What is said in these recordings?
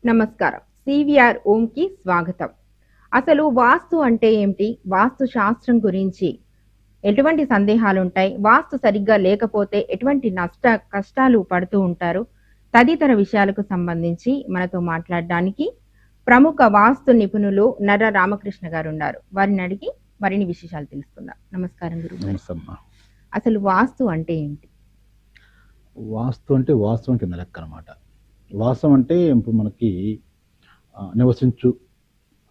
నమస్కారం. సివిఆర్ ఓంకి స్వాగతం. అసలు వాస్తు అంటే ఏమిటి? వాస్తు శాస్త్రం గురించి ఎటువంటి సందేహాలుంటాయి? వాస్తు సరిగ్గా లేకపోతే ఎటువంటి కష్టాలు పడుతూ ఉంటారు? తదితర విషయాలకు సంబంధించి మనతో మాట్లాడడానికి ప్రముఖ వాస్తు నిపుణులు నర్ర రామకృష్ణ గారు ఉన్నారు. వారిని అడిగి మరిన్ని విశేషాలు తెలుసుకుందాం. నమస్కారం గురుగారు. అసలు వాస్తు అంటే ఏంటి? వాస్తు అంటే వాస్తవం కింద లెక్క అనమాట. వాస్తవం అంటే ఇప్పుడు మనకి నివసించు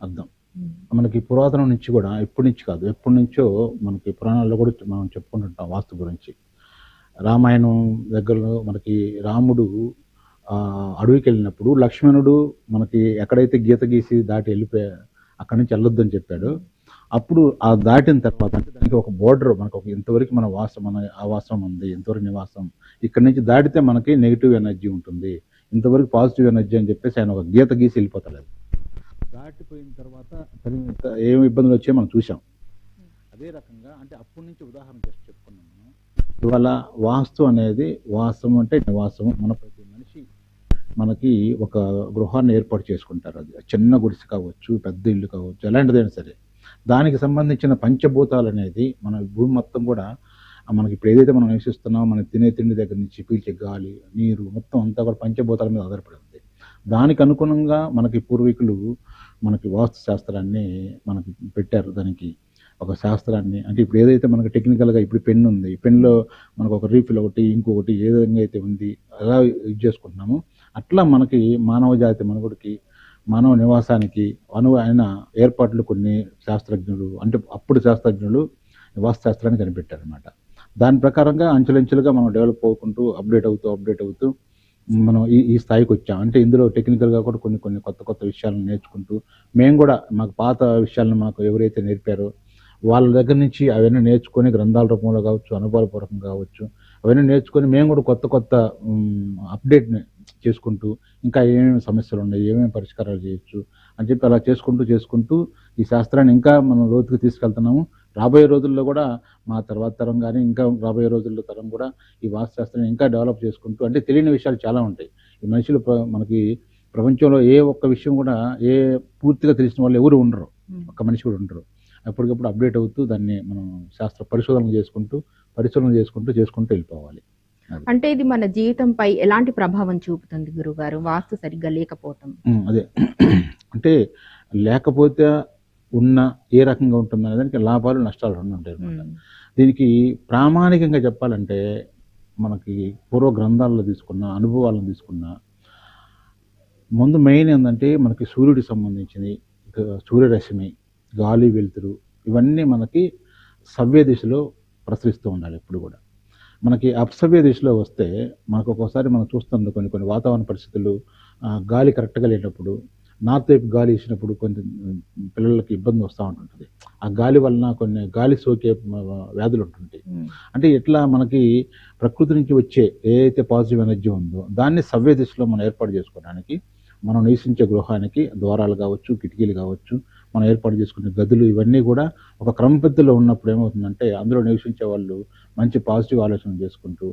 అర్థం. మనకి పురాతనం నుంచి కూడా, ఎప్పటి నుంచి కాదు, ఎప్పటి నుంచో మనకి పురాణాల్లో కూడా మనం చెప్పుకుంటుంటాం వాస్తు గురించి. రామాయణం దగ్గరలో మనకి రాముడు అడవికి వెళ్ళినప్పుడు లక్ష్మణుడు మనకి ఎక్కడైతే గీత గీసి దాటి వెళ్ళిపోయా అక్కడి నుంచి వెళ్ళొద్దని చెప్పాడు. అప్పుడు ఆ దాటిన తర్వాత అంటే దానికి ఒక బోర్డర్, మనకు ఒక ఇంతవరకు మన ఆవాసం ఉంది, ఇంతవరకు నివాసం, ఇక్కడి నుంచి దాటితే మనకి నెగిటివ్ ఎనర్జీ ఉంటుంది, ఇంతవరకు పాజిటివ్ ఎనర్జీ అని చెప్పేసి ఆయన ఒక గీత గీసి వెళ్ళిపోతాడు. దాటిపోయిన తర్వాత ఏమి ఇబ్బందులు వచ్చాయో మనం చూసాం. అదే రకంగా అంటే అప్పటి నుంచి ఉదాహరణ చేసి చెప్పుకున్నాం మనం. ఇవాళ వాస్తు అనేది, వాస్తవం అంటే నివాసం. మన ప్రతి మనిషి మనకి ఒక గృహాన్ని ఏర్పాటు చేసుకుంటారు. అది చిన్న గుడిసె కావచ్చు, పెద్ద ఇల్లు కావచ్చు, ఎలాంటిదైనా సరే దానికి సంబంధించిన పంచభూతాలు అనేది మన భూమి మొత్తం కూడా మనకి ఇప్పుడు ఏదైతే మనం నివసిస్తున్నామో, మన తినే తిండి దగ్గర నుంచి పీల్చే గాలి, నీరు మొత్తం అంతా కూడా పంచభూతాల మీద ఆధారపడి ఉంది. దానికి అనుగుణంగా మనకి పూర్వీకులు మనకి వాస్తు శాస్త్రాన్ని మనకి పెట్టారు. దానికి ఒక శాస్త్రాన్ని, అంటే ఇప్పుడు ఏదైతే మనకి టెక్నికల్గా ఇప్పుడు పెన్ ఉంది, పెన్లో మనకు ఒక రీఫిల్ ఒకటి, ఇంకొకటి ఏ విధంగా అయితే ఉంది అలా యూజ్ చేసుకుంటున్నాము, అట్లా మనకి మానవ జాతి మనుగడికి, మానవ నివాసానికి అనువైన ఏర్పాట్లు కొన్ని శాస్త్రజ్ఞులు, అంటే అప్పుడు శాస్త్రజ్ఞులు వాస్తు శాస్త్రాన్ని కనిపెట్టారు అనమాట. దాని ప్రకారంగా అంచెలంచెలుగా మనం డెవలప్ అవుకుంటూ అప్డేట్ అవుతూ మనం ఈ స్థాయికి వచ్చాం. అంటే ఇందులో టెక్నికల్గా కూడా కొన్ని కొత్త విషయాలను నేర్చుకుంటూ, మేము కూడా మాకు పాత విషయాలను మాకు ఎవరైతే నేర్పారో వాళ్ళ దగ్గర నుంచి అవన్నీ నేర్చుకొని, గ్రంథాల రూపంలో కావచ్చు, అనుభవపూర్వకంగా కావచ్చు, అవన్నీ నేర్చుకొని మేము కూడా కొత్త అప్డేట్ని చేసుకుంటూ, ఇంకా ఏమేమి సమస్యలు ఉన్నాయి, ఏమేమి పరిష్కారాలు చేయొచ్చు అని చెప్పి అలా చేసుకుంటూ ఈ శాస్త్రాన్ని ఇంకా మనం లోతుకు తీసుకెళ్తున్నాము. రాబోయే రోజుల్లో కూడా మా తర్వాత తరం కానీ, ఇంకా రాబోయే రోజుల్లో తరం కూడా ఈ వాస్తు శాస్త్రాన్ని ఇంకా డెవలప్ చేసుకుంటూ, అంటే తెలియని విషయాలు చాలా ఉంటాయి ఈ మనుషులు. మనకి ప్రపంచంలో ఏ ఒక్క విషయం కూడా పూర్తిగా తెలిసిన వాళ్ళు ఎవరు ఉండరు, ఒక్క మనిషి కూడా ఉండరు. అప్పటికప్పుడు అప్డేట్ అవుతూ దాన్ని మనం శాస్త్ర పరిశోధన చేసుకుంటూ వెళ్ళిపోవాలి. అంటే ఇది మన జీవితంపై ఎలాంటి ప్రభావం చూపుతుంది గురుగారు, వాస్తు సరిగ్గా లేకపోవటం? అదే అంటే లేకపోతే ఉన్న ఏ రకంగా ఉంటుంది అనే దానికి లాభాలు నష్టాలు రెండు ఉంటాయి అనమాట. దీనికి ప్రామాణికంగా చెప్పాలంటే మనకి పూర్వ గ్రంథాల్లో తీసుకున్న అనుభవాలను తీసుకున్న ముందు మెయిన్ ఏంటంటే మనకి సూర్యుడికి సంబంధించింది, సూర్యరశ్మి, గాలి, వెలుతురు, ఇవన్నీ మనకి సవ్య దిశలో ప్రసరిస్తూ ఉండాలి. ఎప్పుడు కూడా మనకి అపసవ్య దిశలో వస్తే మనకు ఒక్కోసారి మనం చూస్తుంది కొన్ని వాతావరణ పరిస్థితులు, గాలి కరెక్ట్గా లేనప్పుడు, నార్త్ వైపు గాలి వేసినప్పుడు కొంచెం పిల్లలకి ఇబ్బంది వస్తూ ఉంటుంటుంది. ఆ గాలి వలన కొన్ని గాలి సోకే వ్యాధులు ఉంటుంటాయి. అంటే ఇట్లా మనకి ప్రకృతి నుంచి వచ్చే ఏదైతే పాజిటివ్ ఎనర్జీ ఉందో దాన్ని సవ్య దిశలో మనం ఏర్పాటు చేసుకోవడానికి, మనం నివసించే గృహానికి ద్వారాలు కావచ్చు, కిటికీలు కావచ్చు, మనం ఏర్పాటు చేసుకునే గదులు, ఇవన్నీ కూడా ఒక క్రమపద్ధతిలో ఉన్నప్పుడు ఏమవుతుందంటే అందులో నివసించే వాళ్ళు మంచి పాజిటివ్ ఆలోచన చేసుకుంటూ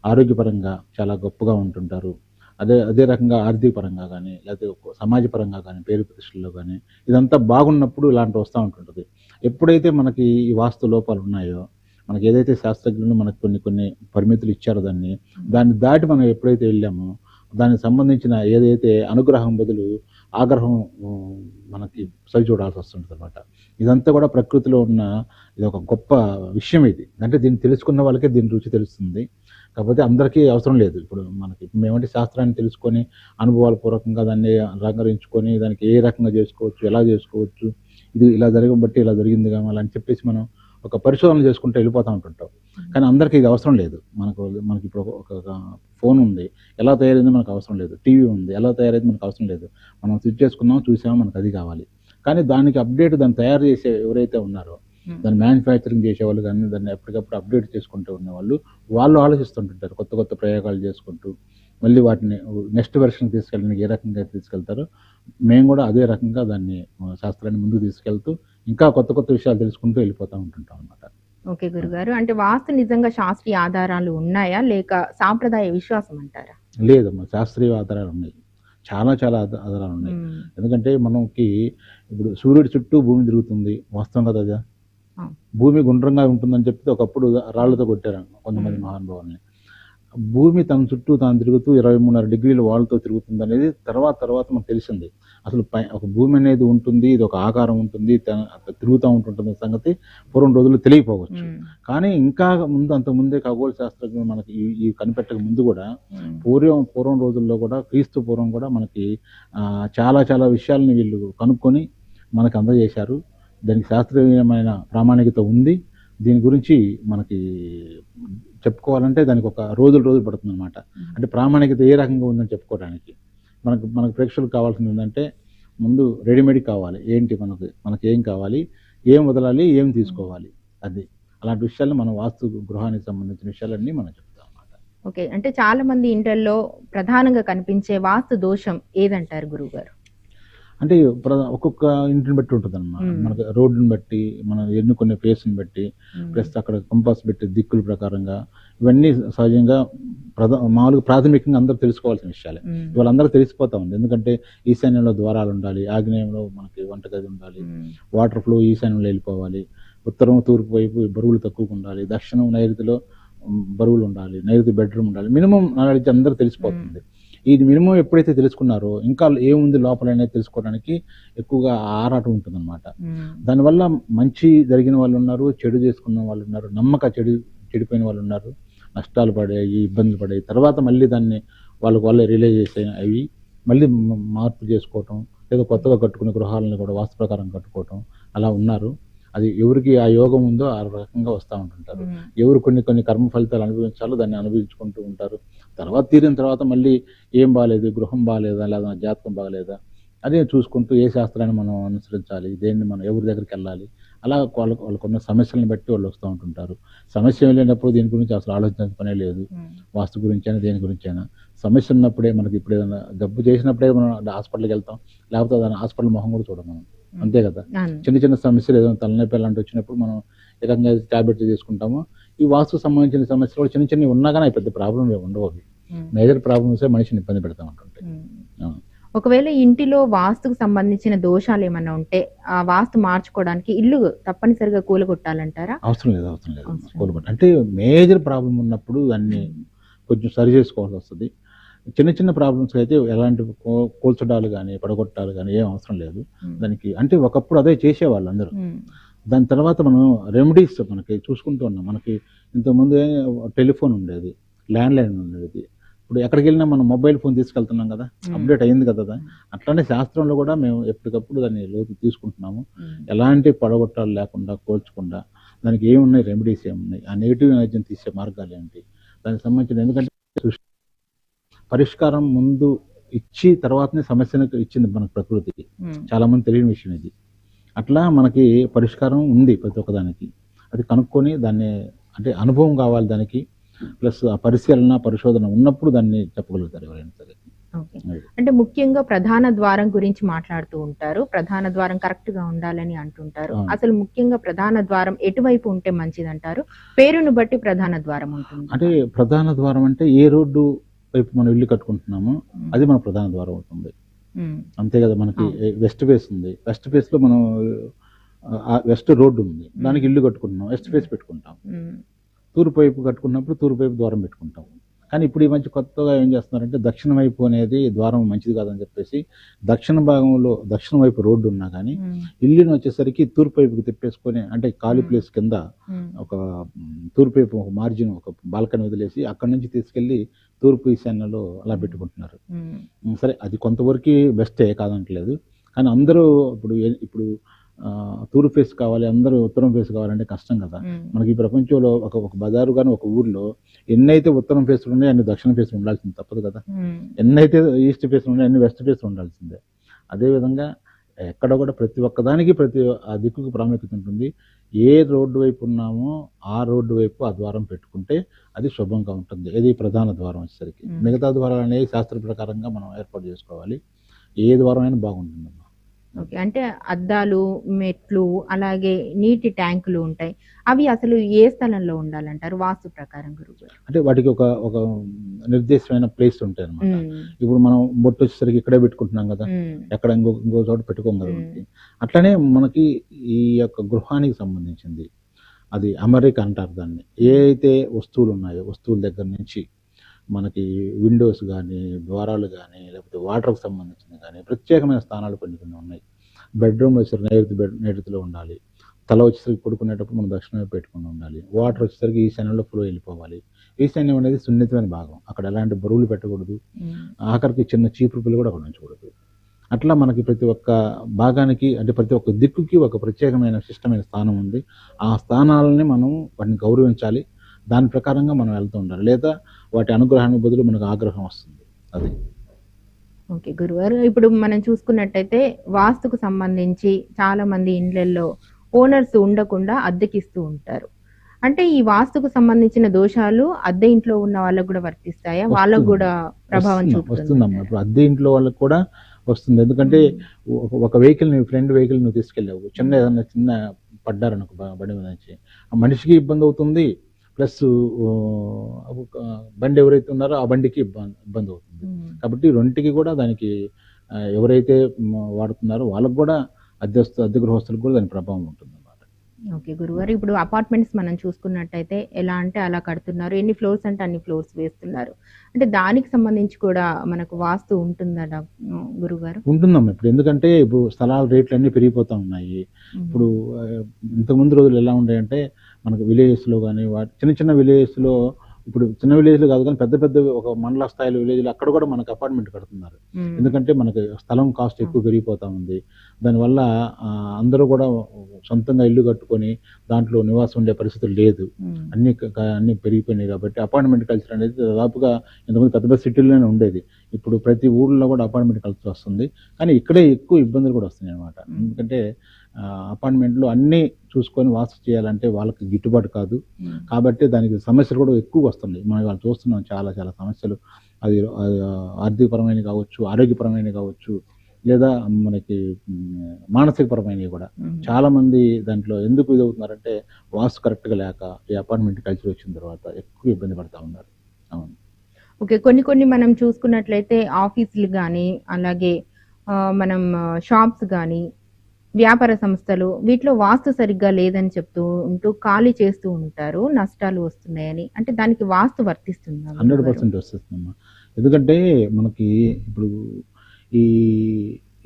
ఆరోగ్యపరంగా చాలా గొప్పగా ఉంటుంటారు. అదే రకంగా ఆర్థిక పరంగా కానీ, లేకపోతే సమాజపరంగా కానీ, పేరు ప్రతిష్టల్లో కానీ ఇదంతా బాగున్నప్పుడు ఇలాంటి వస్తూ ఉంటుంటుంది. ఎప్పుడైతే మనకి ఈ వాస్తు లోపాలు ఉన్నాయో, మనకి ఏదైతే శాస్త్రజ్ఞులు మనకు కొన్ని పరిమితులు ఇచ్చారో దాన్ని దాటి మనం ఎప్పుడైతే వెళ్ళామో దానికి సంబంధించిన ఏదైతే అనుగ్రహం బదులు ఆగ్రహం మనకి సరి చూడాల్సి వస్తుంటుంది అనమాట. ఇదంతా కూడా ప్రకృతిలో ఉన్న ఇది ఒక గొప్ప విషయం. ఇది అంటే దీన్ని తెలుసుకున్న వాళ్ళకే దీని రుచి తెలుస్తుంది. కాకపోతే అందరికీ అవసరం లేదు. ఇప్పుడు మనకి మేమంటే శాస్త్రాన్ని తెలుసుకొని అనుభవాల పూర్వకంగా దాన్ని రంగరించుకొని దానికి ఏ రకంగా చేసుకోవచ్చు, ఎలా చేసుకోవచ్చు, ఇది ఇలా బట్టి ఇలా జరిగింది కావాలి అని చెప్పేసి మనం ఒక పరిశోధన చేసుకుంటూ వెళ్ళిపోతూ ఉంటుంటాం. కానీ అందరికీ ఇది అవసరం లేదు. మనకి ఇప్పుడు ఒక ఫోన్ ఉంది, ఎలా తయారైంది మనకు అవసరం లేదు. టీవీ ఉంది, ఎలా తయారైంది మనకు అవసరం లేదు. మనం స్విచ్ చేసుకున్నాం, చూసామో, మనకు అది కావాలి. కానీ దానికి అప్డేట్, దాన్ని తయారు చేసే ఎవరైతే ఉన్నారో, దాన్ని మ్యానుఫ్యాక్చరింగ్ చేసేవాళ్ళు కానీ, దాన్ని ఎప్పటికప్పుడు అప్డేట్ చేసుకుంటూ ఉన్నవాళ్ళు, వాళ్ళు ఆలోచిస్తుంటుంటారు కొత్త ప్రయోగాలు చేసుకుంటూ, మళ్ళీ వాటిని నెక్స్ట్ వెర్షన్ తీసుకెళ్ళడానికి ఏ రకంగా తీసుకెళ్తారో మేము కూడా అదే రకంగా దాన్ని శాస్త్రాన్ని ముందుకు తీసుకెళ్తూ ఇంకా కొత్త విషయాలు తెలుసుకుంటూ వెళ్ళిపోతూ ఉంటుంటాం అన్నమాట. ఓకే గురుగారు, అంటే వాస్తు నిజంగా శాస్త్రీయ ఆధారాలు ఉన్నాయా లేక సాంప్రదాయ విశ్వాసం అంటారా? లేదమ్మా, శాస్త్రీయ ఆధారాలు ఉన్నాయి. చాలా చాలా ఆధారాలు ఉన్నాయి. ఉమ్, ఎందుకంటే మనకి ఇప్పుడు సూర్యుడి చుట్టూ భూమి తిరుగుతుంది, వాస్తవం కదా అది. ఆ, భూమి గుండ్రంగా ఉంటుందని చెప్పి ఒకప్పుడు రాళ్లతో కొట్టారు కొంతమంది మహానుభావుల్ని. భూమి తన చుట్టూ తాను తిరుగుతూ 23.5 డిగ్రీల వాళ్ళతో తిరుగుతుంది అనేది తర్వాత మనకు తెలిసింది. అసలు ఒక భూమి అనేది ఉంటుంది, ఇది ఒక ఆకారం ఉంటుంది, తిరుగుతూ ఉంటుంటుంది సంగతి పూర్వం రోజుల్లో తెలియకపోవచ్చు. ఉమ్, కానీ ఇంకా ముందు అంతకుముందే ఖగోళ శాస్త్రజ్ఞులు మనకి ఈ కనిపెట్టక ముందు కూడా ఉమ్, పూర్వం రోజుల్లో కూడా క్రీస్తు పూర్వం కూడా మనకి చాలా విషయాలని వీళ్ళు కనుక్కొని మనకు అందజేశారు. దానికి శాస్త్రీయమైన ప్రామాణికత ఉంది. దీని గురించి మనకి చెప్పుకోవాలంటే దానికి ఒక రోజులు పడుతుంది అనమాట. అంటే ప్రామాణికత ఏ రకంగా ఉందని చెప్పుకోవడానికి మనకు ప్రేక్షకులకు కావాల్సింది ఏంటంటే ముందు రెడీమేడ్ కావాలి. ఏంటి మనకి ఏం కావాలి, ఏం వదలాలి, ఏం తీసుకోవాలి, అది అలాంటి విషయాలు మనం వాస్తు గృహానికి సంబంధించిన విషయాలన్నీ మనం చెప్తాం అన్నమాట. ఓకే, అంటే చాలా మంది ఇంటర్లో ప్రధానంగా కనిపించే వాస్తు దోషం ఏదంటారు గురువు గారు? అంటే ఒక్కొక్క ఇంటిని బట్టి ఉంటుంది అన్నమాట. మనకి రోడ్డుని బట్టి, మనం ఎన్నుకునే ప్లేస్ని బట్టి, ప్లస్ అక్కడ కంపాస్ పెట్టి దిక్కుల ప్రకారంగా, ఇవన్నీ సహజంగా మామూలుగా ప్రాథమికంగా అందరూ తెలుసుకోవాల్సిన విషయాలే. వాళ్ళందరూ తెలిసిపోతా ఉంది. ఎందుకంటే ఈశాన్యంలో ద్వారాలు ఉండాలి, ఆగ్నేయంలో మనకి వంటగది ఉండాలి, వాటర్ ఫ్లో ఈశాన్యంలో వెళ్ళిపోవాలి, ఉత్తరం తూర్పు వైపు బరువులు తక్కువగా ఉండాలి, దక్షిణం నైరుతిలో బరువులు ఉండాలి, నైరుతి బెడ్రూమ్ ఉండాలి. మినిమం నాలెడ్జ్ అందరూ తెలిసిపోతుంది. ఇది మినిమం ఎప్పుడైతే తెలుసుకున్నారో ఇంకా ఏముంది లోపల అనేది తెలుసుకోవడానికి ఎక్కువగా ఆరాటం ఉంటుందన్నమాట. దానివల్ల మంచి జరిగిన వాళ్ళు ఉన్నారు, చెడు చేసుకున్న వాళ్ళు ఉన్నారు, చెడిపోయిన వాళ్ళు ఉన్నారు, నష్టాలు పడాయి, ఇబ్బందులు పడాయి, తర్వాత మళ్ళీ దాన్ని వాళ్ళే రియలైజ్ అవి మళ్ళీ మార్పు చేసుకోవటం, లేదా కొత్తగా కట్టుకునే గృహాలను కూడా వాస్తు ప్రకారం కట్టుకోవటం అలా ఉన్నారు. అది ఎవరికి ఆ యోగం ఉందో ఆ రకంగా వస్తూ ఉంటుంటారు. ఎవరు కొన్ని కర్మ ఫలితాలు అనుభవించాలో దాన్ని అనుభవించుకుంటూ ఉంటారు. తీరిన తర్వాత మళ్ళీ ఏం బాగాలేదు, గృహం బాగాలేదా, లేదా జాతకం బాగాలేదా, అదే చూసుకుంటూ ఏ శాస్త్రాన్ని మనం అనుసరించాలి, దేన్ని మనం ఎవరి దగ్గరికి వెళ్ళాలి, అలా వాళ్ళకున్న సమస్యలను బట్టి వాళ్ళు వస్తూ ఉంటుంటారు. సమస్య వెళ్ళినప్పుడు దీని గురించి అసలు ఆలోచించిన పనే లేదు. వాస్తు గురించి అయినా దేని గురించి అయినా సమస్య ఉన్నప్పుడే, మనకి ఇప్పుడు ఏదైనా జబ్బు చేసినప్పుడే మనం హాస్పిటల్కి వెళ్తాం, లేకపోతే దాని హాస్పిటల్ మొహం కూడా చూడం మనం, అంతే కదా. చిన్న సమస్యలు ఏదైనా తలనొప్పి అలాంటి వచ్చినప్పుడు మనం ఏకంగా ట్యాబ్లెట్లు తీసుకుంటాము. ఈ వాస్తుకు సంబంధించిన సమస్యలు కూడా చిన్న ఉన్నా కానీ పెద్ద ప్రాబ్లం ఉండవు. అవి మేజర్ ప్రాబ్లమ్స్ మనిషిని ఇబ్బంది పెడతా ఉంటుంటాయి. ఒకవేళ ఇంటిలో వాస్తుకు సంబంధించిన దోషాలు ఏమన్నా ఉంటే ఆ వాస్తు మార్చుకోవడానికి ఇల్లు తప్పనిసరిగా కూలగొట్టాలంటారా? అవసరం లేదు కూలగొట్ట. అంటే మేజర్ ప్రాబ్లం ఉన్నప్పుడు దాన్ని కొంచెం సరి చేసుకోవాల్సి వస్తుంది. చిన్న ప్రాబ్లమ్స్ అయితే ఎలాంటి కూల్చడాలు కానీ పడగొట్టాలు కానీ ఏం అవసరం లేదు దానికి. అంటే ఒకప్పుడు అదే చేసేవాళ్ళు అందరూ. దాని తర్వాత మనం రెమెడీస్ మనకి చూసుకుంటూ ఉన్నాం. మనకి ఇంతకుముందు టెలిఫోన్ ఉండేది, ల్యాండ్లైన్ ఉండేది. ఇప్పుడు ఎక్కడికి వెళ్ళినా మనం మొబైల్ ఫోన్ తీసుకెళ్తున్నాం కదా, అప్డేట్ అయింది కదా. అట్లానే శాస్త్రంలో కూడా మేము ఎప్పటికప్పుడు దాన్ని లోతు తీసుకుంటున్నాము. ఎలాంటి పడగొట్టాలు లేకుండా, కోల్చకుండా దానికి ఏమున్నాయి, రెమెడీస్ ఏమున్నాయి, ఆ నెగిటివ్ ఎనర్జీని తీసే మార్గాలు ఏంటి, దానికి సంబంధించిన. ఎందుకంటే పరిష్కారం ముందు ఇచ్చి తర్వాతనే సమస్యను ఇచ్చింది మన ప్రకృతికి. చాలా మంది తెలియని విషయం ఇది. అట్లా మనకి పరిష్కారం ఉంది ప్రతి ఒక్కదానికి. అది కనుక్కొని దాన్ని, అంటే అనుభవం కావాలి దానికి, ప్లస్ ఆ పరిశోధన ఉన్నప్పుడు దాన్ని చెప్పగలుగుతారు ఎవరైనా సరే. అంటే ముఖ్యంగా ప్రధాన ద్వారం గురించి మాట్లాడుతూ ఉంటారు. ప్రధాన ద్వారం కరెక్ట్ గా ఉండాలని అంటుంటారు. అసలు ముఖ్యంగా ప్రధాన ద్వారం ఎటువైపు ఉంటే మంచిది అంటారు? పేరును బట్టి ప్రధాన ద్వారం ఉంటుంది. అంటే ప్రధాన ద్వారం అంటే ఏ రోడ్డు వైపు మనం ఇల్లు కట్టుకుంటున్నామో అది మన ప్రధాన ద్వారం అవుతుంది, అంతే కదా. మనకి వెస్ట్ ఫేస్ ఉంది, వెస్ట్ ఫేస్ లో మనం వెస్ట్ రోడ్డు ఉంది, దానికి ఇల్లు కట్టుకుంటున్నాం, వెస్ట్ ఫేస్ పెట్టుకుంటాం. తూర్పు వైపు కట్టుకున్నప్పుడు తూర్పు వైపు ద్వారం పెట్టుకుంటాం. కానీ ఇప్పుడు ఈ మధ్య కొత్తగా ఏం చేస్తున్నారంటే దక్షిణ వైపు అనేది ద్వారం మంచిది కాదని చెప్పేసి దక్షిణ వైపు రోడ్డు ఉన్నా కానీ ఇల్లుని వచ్చేసరికి తూర్పు వైపుకి తిప్పేసుకొని, అంటే ఖాళీ ప్లేస్ కింద ఒక తూర్పు వైపు ఒక మార్జిన్, ఒక బాల్కనీ వదిలేసి అక్కడి నుంచి తీసుకెళ్లి తూర్పు ఈశాన్యంలో అలా పెట్టుకుంటున్నారు. సరే, అది కొంతవరకు బెస్టే కాదంటలేదు. కానీ అందరూ ఇప్పుడు తూర్పు ఫేస్ కావాలి, అందరూ ఉత్తరం ఫేస్ కావాలంటే కష్టం కదా. మనకి ఈ ప్రపంచంలో ఒక బజారు కానీ ఒక ఊర్లో ఎన్నైతే ఉత్తరం ఫేస్ ఉన్నాయి అన్ని దక్షిణ ఫేస్ ఉండాల్సింది తప్పదు కదా. ఎన్నైతే ఈస్ట్ ఫేస్ ఉన్నాయి అన్ని వెస్ట్ ఫేస్ ఉండాల్సిందే. అదేవిధంగా ఎక్కడ కూడా ప్రతి ఒక్కదానికి ఆ దిక్కుకు ప్రాముఖ్యత ఉంటుంది. ఏ రోడ్డు వైపు ఉన్నామో ఆ రోడ్డు వైపు ఆ ద్వారం పెట్టుకుంటే అది శుభంగా ఉంటుంది. ఇది ప్రధాన ద్వారం వచ్చేసరికి. మిగతా ద్వారాలు అనేవి శాస్త్ర ప్రకారంగా మనం ఏర్పాటు చేసుకోవాలి. ఏ ద్వారం అయినా బాగుంటుందమ్మా. ఓకే. అంటే అద్దాలు, మెట్లు, అలాగే నీటి ట్యాంకులు ఉంటాయి. అవి అసలు ఏ స్థలంలో ఉండాలంటారు వాస్తు ప్రకారం గురువుగారు? అంటే వాటికి ఒక ఒక నిర్దేశమైన ప్లేస్ ఉంటాయన్నమాట. హ్మ్. ఇప్పుడు మనం బొట్టు వచ్చేసరికి ఇక్కడే పెట్టుకుంటున్నాం కదా! హ్మ్. ఎక్కడ ఇంకో చోట పెట్టుకోం కదా హ్మ్. మనకి. అట్లనే మనకి ఈ యొక్క గృహానికి సంబంధించింది అది అమరిక అంటారు దాన్ని. ఏ అయితే వస్తువులు ఉన్నాయో వస్తువుల దగ్గర నుంచి మనకి విండోస్ గానీ, ద్వారాలు గానీ, లేకపోతే వాటర్‌కి సంబంధించినవి గానీ, ప్రత్యేకమైన స్థానాలు కొన్ని ఉన్నాయి. బెడ్‌రూమ్‌లో వచ్చేసరికి నైరుతిలో ఉండాలి. తల వచ్చేసరికి పడుకునేటప్పుడు మనం దక్షిణం వైపు పెట్టుకొని ఉండాలి. వాటర్ వచ్చేసరికి ఈశాన్యంలో ఫ్లో వెళ్ళిపోవాలి. ఈశాన్యం అనేది సున్నితమైన భాగం. అక్కడ ఎలాంటి బరువులు పెట్టకూడదు. హ్మ్. ఆఖరికి చిన్న చీపురు పుల్ల కూడా అక్కడ ఉంచకూడదు. అట్లా మనకి ప్రతి ఒక్క భాగానికి అంటే ప్రతి ఒక్క దిక్కుకి ఒక ప్రత్యేకమైన శిష్టమైన స్థానం ఉంది. ఆ స్థానాలని మనం వాటిని గౌరవించాలి. దాని ప్రకారంగా మనం వెళ్తూ ఉండాలి. లేదా వాటి అనుగ్రహానికి బదులు మనకు ఆగ్రహం వస్తుంది. అది. ఓకే. గురుగారు ఇప్పుడు మనం చూసుకున్నట్టయితే వాస్తుకు సంబంధించి చాలా మంది ఇండ్లల్లో ఓనర్స్ ఉండకుండా అద్దెకిస్తూ ఉంటారు. అంటే ఈ వాస్తుకు సంబంధించిన దోషాలు అద్దె ఇంట్లో ఉన్న వాళ్ళకి గూడా వర్తిస్తాయా? వాళ్ళకి వస్తుంది. గూడా ప్రభావం వస్తుందమ్మా. చూపుతుందంటారా? ఇప్పుడు అద్దె ఇంట్లో వాళ్ళకి కూడా వస్తుంది. ఎందుకంటే హ్మ్. ఒక వెహికల్ నీ ఫ్రెండ్ వెహికల్ నువ్వు తీసుకెళ్ళావు. ఏదన్నా చిన్న పడ్డారనుకో బండి మీద నుంచి. ఆ మనిషికి ఇబ్బందవుతుంది. ప్లస్ ఒక బండి ఎవరైతే ఉన్నారో ఆ బండికి ఇబ్బందవుతుంది. హ్మ్. కాబట్టి రెంటికి కూడా దానికి ఎవరైతే వాడుతున్నారో వాళ్ళకి కూడా అద్దె గృహస్తులకు కూడా దాని ప్రభావం ఉంటుందన్నమాట. ఓకే. గురుగారు ఇప్పుడు అపార్ట్మెంట్స్ మనం చూసుకున్నట్టయితే ఎలా అంటే అలా కడుతున్నారు. ఎన్ని ఫ్లోర్స్ అంటే అన్ని ఫ్లోర్స్ వేస్తున్నారు. అంటే దానికి సంబంధించి కూడా మనకు వాస్తు ఉంటుందా గురుగారు? ఉంటుందమ్మా. ఇప్పుడు ఎందుకంటే ఇప్పుడు స్థలాల రేట్లన్నీ పెరిగిపోతా ఉన్నాయి. ఇప్పుడు హ్మ్. ఇంతకుముందు రోజులు ఎలా ఉండేయంటే మనకు విలేజెస్‌లో గాని చిన్న చిన్న విలేజెస్‌లో ఇప్పుడు చిన్న విలేజ్‌లు కాదు కానీ పెద్ద పెద్ద ఒక మండల స్థాయిలో విలేజ్‌లో అక్కడ కూడా మనకు అపార్ట్మెంట్ కడుతున్నారు. హ్మ్. ఎందుకంటే మనకి స్థలం కాస్ట్ ఎక్కువ పెరిగిపోతా ఉంది. దానివల్ల అందరూ కూడా సొంతంగా ఇల్లు కట్టుకొని దాంట్లో నివాసం ఉండే పరిస్థితి లేదు. హ్మ్. అన్నీ పెరిగిపోయినాయి కాబట్టి అపార్ట్మెంట్ కల్చర్ అనేది దాదాపుగా ఇంతకుముందు పెద్ద పెద్ద సిటీల్లోనే ఉండేది. ఇప్పుడు ప్రతి ఊర్లో కూడా అపార్ట్మెంట్ కల్చర్ వస్తుంది. కానీ ఇక్కడే ఎక్కువ ఇబ్బందులు కూడా వస్తున్నాయన్నమాట. హ్మ్. ఎందుకంటే అపార్ట్మెంట్‌లో అన్నీ చూసుకొని వాస్తు చేయాలంటే వాళ్ళకి గిట్టుబాటు కాదు. హ్మ్. కాబట్టి దానికి సమస్యలు కూడా ఎక్కువగా వస్తున్నాయి. మనం ఇవాళ చూస్తున్నాం చాలా చాలా సమస్యలు. అది ఆర్థికపరమైనవి కావచ్చు, ఆరోగ్యపరమైనవి కావచ్చు, లేదా మనకి మానసికపరమైనవి కూడా. హ్మ్. చాలామంది దాంట్లో ఎందుకు ఇదవుతున్నారంటే వాస్తు కరెక్ట్‌గా లేక ఈ అపార్ట్మెంట్ కల్చర్ వచ్చిన తర్వాత ఎక్కువ ఇబ్బంది పడతా ఉన్నారు. అవును. ఓకే. కొన్ని కొన్ని మనం చూసుకున్నట్లయితే ఆఫీసులు గానీ, అలాగే మనం షాప్స్ గానీ, వ్యాపార సంస్థలు వీటిలో వాస్తు సరిగ్గా లేదని చెప్తూ ఉంటూ ఖాళీ చేస్తూ ఉంటారు. నష్టాలు వస్తున్నాయని. అంటే దానికి వాస్తు వర్తిస్తుందా గురువుగారు? 100% వస్తుందమ్మా. ఎందుకంటే మనకి ఇప్పుడు ఈ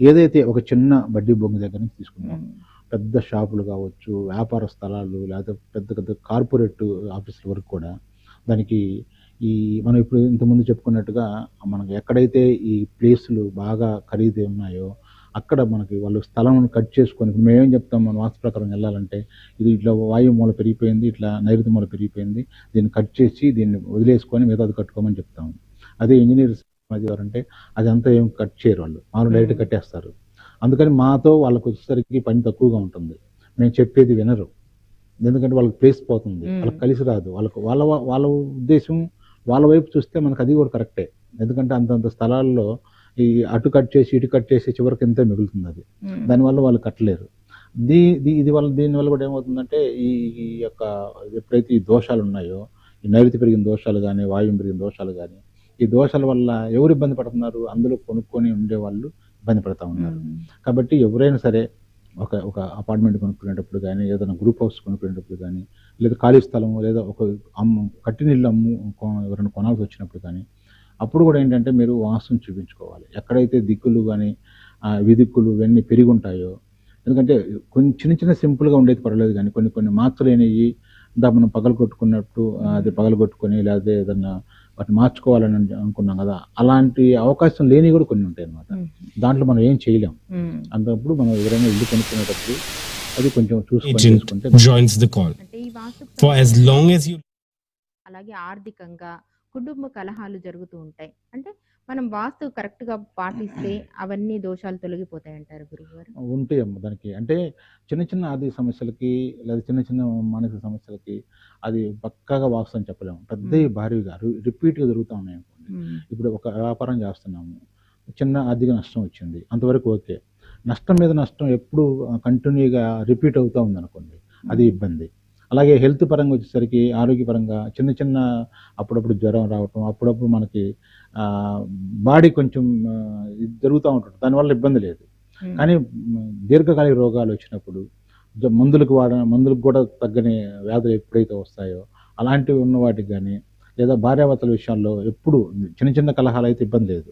ఏదైతే ఒక చిన్న బడ్డీ బొంగు దగ్గర నుంచి తీసుకుందాం. హ్మ్. పెద్ద షాపులు కావచ్చు, వ్యాపార స్థలాలు లేకపోతే పెద్ద పెద్ద కార్పొరేట్ ఆఫీసుల వరకు కూడా దానికి ఈ మనం ఇప్పుడు ఇంతకుముందు చెప్పుకున్నట్టుగా మనకు ఎక్కడైతే ఈ ప్లేసులు బాగా ఖరీదు ఉన్నాయో అక్కడ మనకి వాళ్ళు స్థలం కట్ చేసుకొని ఇప్పుడు మేమేం చెప్తాం మన వాస్తు ప్రకారం వెళ్ళాలంటే ఇది ఇట్లా వాయు మూల పెరిగిపోయింది, ఇట్లా నైరుతి మూల పెరిగిపోయింది. దీన్ని కట్ చేసి దీన్ని వదిలేసుకొని మిగతాది కట్టుకోమని చెప్తాము. అదే ఇంజినీర్స్ అంటే అదంతా ఏం కట్ చేయరు వాళ్ళు. మామూలు డైరెక్ట్ కట్టేస్తారు. అందుకని మాతో వాళ్ళకి వచ్చేసరికి పని తక్కువగా ఉంటుంది. మేము చెప్పేది వినరు. ఎందుకంటే వాళ్ళకి ప్లేస్ పోతుంది. వాళ్ళకి కలిసి రాదు. వాళ్ళ ఉద్దేశం వాళ్ళ వైపు చూస్తే మనకు అది కూడా కరెక్టే. ఎందుకంటే అంతంత స్థలాల్లో ఈ అటు కట్ చేసి, ఇటు కట్ చేసి చివరికి ఇంతే మిగులుతుందది. దానివల్ల వాళ్ళు కట్టలేరు. దీ దీ ఇది వల్ల దీనివల్ల కూడా ఏమవుతుందంటే ఈ ఈ యొక్క ఎప్పుడైతే ఈ దోషాలున్నాయో, ఈ నైరుతి పెరిగిన దోషాలు గానీ, వాయువు పెరిగిన దోషాలు గానీ, ఈ దోషాల వల్ల ఎవరు ఇబ్బంది పడుతున్నారు? అందులో కొనుక్కొని ఉండేవాళ్ళు ఇబ్బంది పడతా ఉన్నారు. కాబట్టి ఎవరైనా సరే ఒక అపార్ట్మెంట్ కొనుక్కునేటప్పుడు కానీ, ఏదైనా గ్రూప్ హౌస్ కొనుక్కునేటప్పుడు కానీ, లేదా ఖాళీ స్థలము లేదా ఒక కట్టిన ఇల్లు ఎవరైనా కొనాల్సి వచ్చినప్పుడు కానీ, అప్పుడు కూడా ఏంటంటే మీరు వాస్తుని చూపించుకోవాలి. ఎక్కడైతే దిక్కులు కానీ, విదిక్కులు ఇవన్నీ పెరిగి ఉంటాయో ఎందుకంటే కొన్ని చిన్న చిన్న సింపుల్‌గా ఉండేది పర్వాలేదు గానీ, కొన్ని కొన్ని మార్చలేనియి మనం పగలగొట్టుకున్నట్టు అది పగలగొట్టుకొని లేకపోతే ఏదన్నా వాటిని మార్చుకోవాలని అనుకున్నాం కదా! అలాంటి అవకాశం లేనివి కూడా కొన్ని ఉంటాయన్నమాట. దాంట్లో మనం ఏం చేయలేం. అంటప్పుడు మనం ఎవరైనా ఇల్లు కొనుక్కునేటప్పుడు అది కొంచెం చూసుకొని చేసుకుంటే joins the call. అంటే ఈ వాస్తుకు For as long as you అలాగే ఆర్థికంగా కుటుంబ కలహాలు జరుగుతూ ఉంటాయి. అంటే మనం వాస్తు కరెక్ట్‌గా పాటిస్తే అవన్నీ దోషాలు తొలగిపోతాయంటారు గురువుగారు? ఉంటాయమ్మ దానికి. అంటే చిన్న చిన్న ఆర్థిక సమస్యలకి లేదా చిన్న చిన్న మానసిక సమస్యలకి అది పక్కాగా వాస్తు అని చెప్పలేము. పెద్దయి భారీగా రిపీట్‌గా జరుగుతా ఉన్నాయనుకోండి. ఇప్పుడు ఒక వ్యాపారం చేస్తున్నాము. చిన్న ఆర్థిక నష్టం వచ్చింది. అంతవరకు ఓకే. నష్టం మీద నష్టం ఎప్పుడు కంటిన్యూగా రిపీట్ అవుతూ ఉందనుకోండి, అది ఇబ్బంది. అలాగే హెల్త్ పరంగా వచ్చేసరికి ఆరోగ్యపరంగా చిన్న చిన్న అప్పుడప్పుడు జ్వరం రావటం, అప్పుడప్పుడు మనకి బాడీ కొంచెం ఇది జరుగుతూ ఉంటుంది, దానివల్ల ఇబ్బంది లేదు. కానీ దీర్ఘకాలిక రోగాలు వచ్చినప్పుడు మందులకు కూడా తగ్గని వ్యాధులు ఎప్పుడైతే వస్తాయో అలాంటివి ఉన్న వాటికి కానీ, లేదా భార్యాభర్తల విషయాల్లో ఎప్పుడు చిన్న చిన్న కలహాలు అయితే ఇబ్బంది లేదు.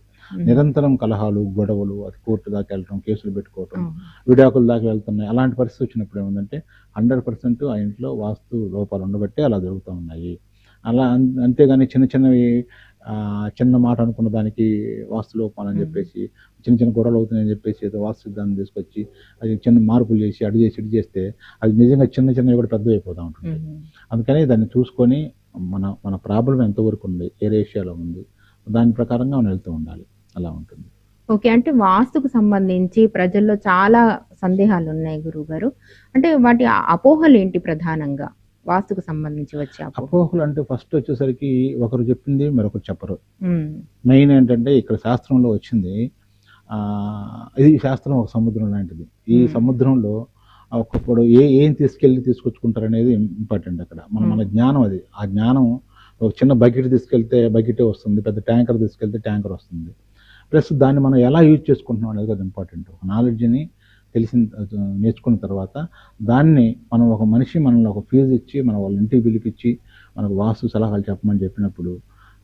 నిరంతరం కలహాలు, గొడవలు, అది కోర్టు దాకా వెళ్ళటం, కేసులు పెట్టుకోవటం, విడాకుల దాకా వెళ్తున్నాయి. అలాంటి పరిస్థితి వచ్చినప్పుడు ఏముందంటే 100% ఆ ఇంట్లో వాస్తు లోపాలు ఉండబట్టే అలా జరుగుతూ ఉన్నాయి. అలా అంతేగాని చిన్న చిన్నవి చిన్న మాట అనుకున్న దానికి వాస్తు లోపాలని చెప్పేసి, చిన్న చిన్న గొడవలు అవుతున్నాయని చెప్పేసి ఏదో వాస్తు సిద్ధాంతం తీసుకొచ్చి అది చిన్న మార్పులు చేసి అటు చేసి ఇటు చేస్తే అది నిజంగా చిన్న చిన్నవి కూడా పెద్దవి అయిపోతూ ఉంటుంది. అందుకని దాన్ని చూసుకొని మన ప్రాబ్లం ఎంతవరకు ఉంది, ఏ రేషియోలో ఉంది, దాని ప్రకారంగా మనం వెళ్తూ ఉండాలి. అలా ఉంటుంది. ఓకే. అంటే వాస్తుకు సంబంధించి ప్రజల్లో చాలా సందేహాలు ఉన్నాయి గురువుగారు. అంటే వాటి అపోహలు ఏంటి ప్రధానంగా వాస్తుకు సంబంధించి వచ్చే అపోహలు? అంటే ఫస్ట్ వచ్చేసరికి ఒకరు చెప్పింది మరొకరు చెప్పరు. మెయిన్ ఏంటంటే ఇక్కడ శాస్త్రంలో వచ్చింది, ఇది శాస్త్రం ఒక సముద్రం లాంటిది. ఈ సముద్రంలో ఒక్కొక్కడు ఏం తీసుకొచ్చుకుంటారు అనేది ఇంపార్టెంట్. అక్కడ మన జ్ఞానం అది. ఆ జ్ఞానం ఒక చిన్న బకెట్ తీసుకెళ్తే బకెటే వస్తుంది, పెద్ద ట్యాంకర్ తీసుకెళ్తే ట్యాంకర్ వస్తుంది. ప్లస్ దాన్ని మనం ఎలా యూజ్ చేసుకుంటున్నాం అనేది అది ఇంపార్టెంట్. ఒక నాలెడ్జ్ని నేర్చుకున్న తర్వాత దాన్ని మనం ఒక మనిషి మనల్ని ఒక ఫీజు ఇచ్చి వాళ్ళ ఇంటికి పిలిపించి మనకు వాస్తు సలహాలు చెప్పమని చెప్పినప్పుడు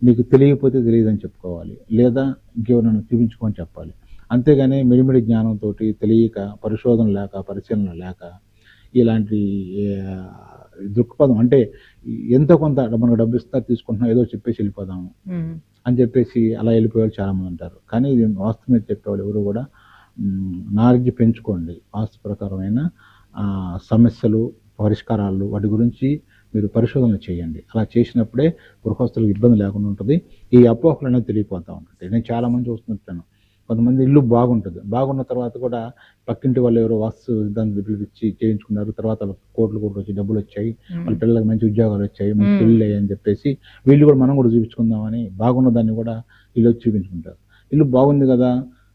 నీకు తెలియకపోతే తెలియదని చెప్పుకోవాలి, లేదా ఇంకెవరైనా చూపించుకొని చెప్పాలి. అంతేగాని మిడిమిడి జ్ఞానంతో తెలియక, పరిశోధన లేక, పరిశీలన లేక, ఇలాంటి దృక్పథం అంటే ఎంతో కొంత మనకు డబ్బు ఇస్తారు తీసుకుంటున్నాం, ఏదో చెప్పేసి వెళ్ళిపోదాము అని చెప్పేసి అలా వెళ్ళిపోయేవాళ్ళు చాలామంది ఉంటారు. కానీ ఇది వాస్తు మీద చెప్పేవాళ్ళు ఎవరు కూడా నాలెడ్జ్ పెంచుకోండి. వాస్తు ప్రకారమైన సమస్యలు, పరిష్కారాలు, వాటి గురించి మీరు పరిశోధన చేయండి. అలా చేసినప్పుడే గృహస్థులకు ఇబ్బంది లేకుండా ఉంటుంది. ఈ అపోహలు అనేది తెలియపోతూ ఉంటుంది. నేను చాలామంది చూస్తుంటాను, కొంతమంది ఇల్లు బాగుంటుంది, బాగున్న తర్వాత కూడా పక్కింటి వాళ్ళు ఎవరో వాస్తు సిద్ధాంతం పిలిపించి చేయించుకున్నారు, తర్వాత కోట్లు వచ్చి డబ్బులు వచ్చాయి, వాళ్ళ పిల్లలకు మంచి ఉద్యోగాలు వచ్చాయి, మంచి పెళ్ళి అయ్యాయి అని చెప్పేసి వీళ్ళు కూడా మనం కూడా చూపించుకుందామని బాగున్న దాన్ని కూడా వీళ్ళు వచ్చి చూపించుకుంటారు. ఇల్లు బాగుంది కదా,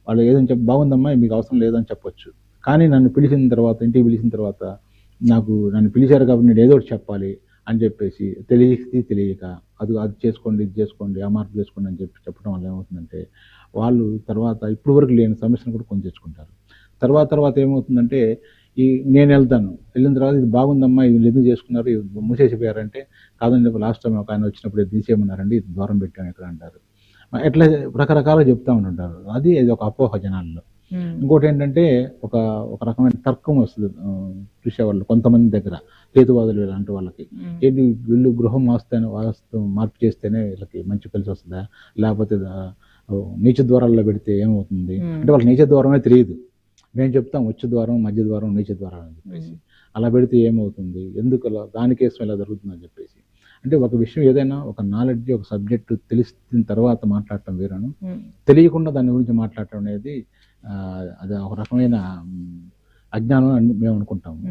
వాళ్ళు ఏదని బాగుందమ్మా మీకు అవసరం లేదని చెప్పొచ్చు. కానీ నన్ను పిలిచిన తర్వాత, ఇంటికి పిలిచిన తర్వాత నన్ను పిలిచారు కాబట్టి నేను ఏదో ఒకటి చెప్పాలి అని చెప్పేసి తెలియక అది చేసుకోండి, ఇది చేసుకోండి, ఆ మార్పు చేసుకోండి అని చెప్పడం వల్ల ఏమవుతుందంటే వాళ్ళు తర్వాత ఇప్పుడు వరకు లేని సమస్యను కూడా కొని తెచ్చుకుంటారు. తర్వాత ఏమవుతుందంటే నేను వెళ్ళిన తర్వాత ఇది బాగుందమ్మా, ఇది ఎందుకు చేసుకున్నారు, ఇది మూసేసిపోయారంటే కాదండి లాస్ట్ టైం ఒక ఆయన వచ్చినప్పుడు ఇది తీసేయమన్నారండి, ఇది దూరం పెట్టాము ఇక్కడ అంటారు. ఎట్లా రకరకాలుగా చెప్తా ఉంటుంటారు. అది ఒక అపోహ జనాల్లో. ఇంకోటి ఏంటంటే ఒక రకమైన తర్కం వస్తుంది చూసేవాళ్ళు కొంతమంది దగ్గర, హేతువాదులు ఇలాంటి వాళ్ళకి. ఏంటి వీళ్ళు గృహం వాస్తు మార్పు చేస్తేనే వీళ్ళకి మంచి కలిసి వస్తుందా, లేకపోతే నీచ ద్వారాల్లో పెడితే ఏమవుతుంది అంటే వాళ్ళకి నీచ ద్వారమే తెలియదు. మేము చెప్తాం వచ్చే ద్వారం, మధ్య ద్వారం, నీచ ద్వారం అని చెప్పేసి. అలా పెడితే ఏమవుతుంది, ఎందుకు అలా, దానికేసం ఇలా జరుగుతుందని చెప్పేసి. అంటే ఒక విషయం ఏదైనా ఒక నాలెడ్జ్, ఒక సబ్జెక్టు తెలిసిన తర్వాత మాట్లాడటం వేరేను, తెలియకుండా దాని గురించి మాట్లాడటం అనేది అది ఒక రకమైన అజ్ఞానం అని మేము అనుకుంటాము.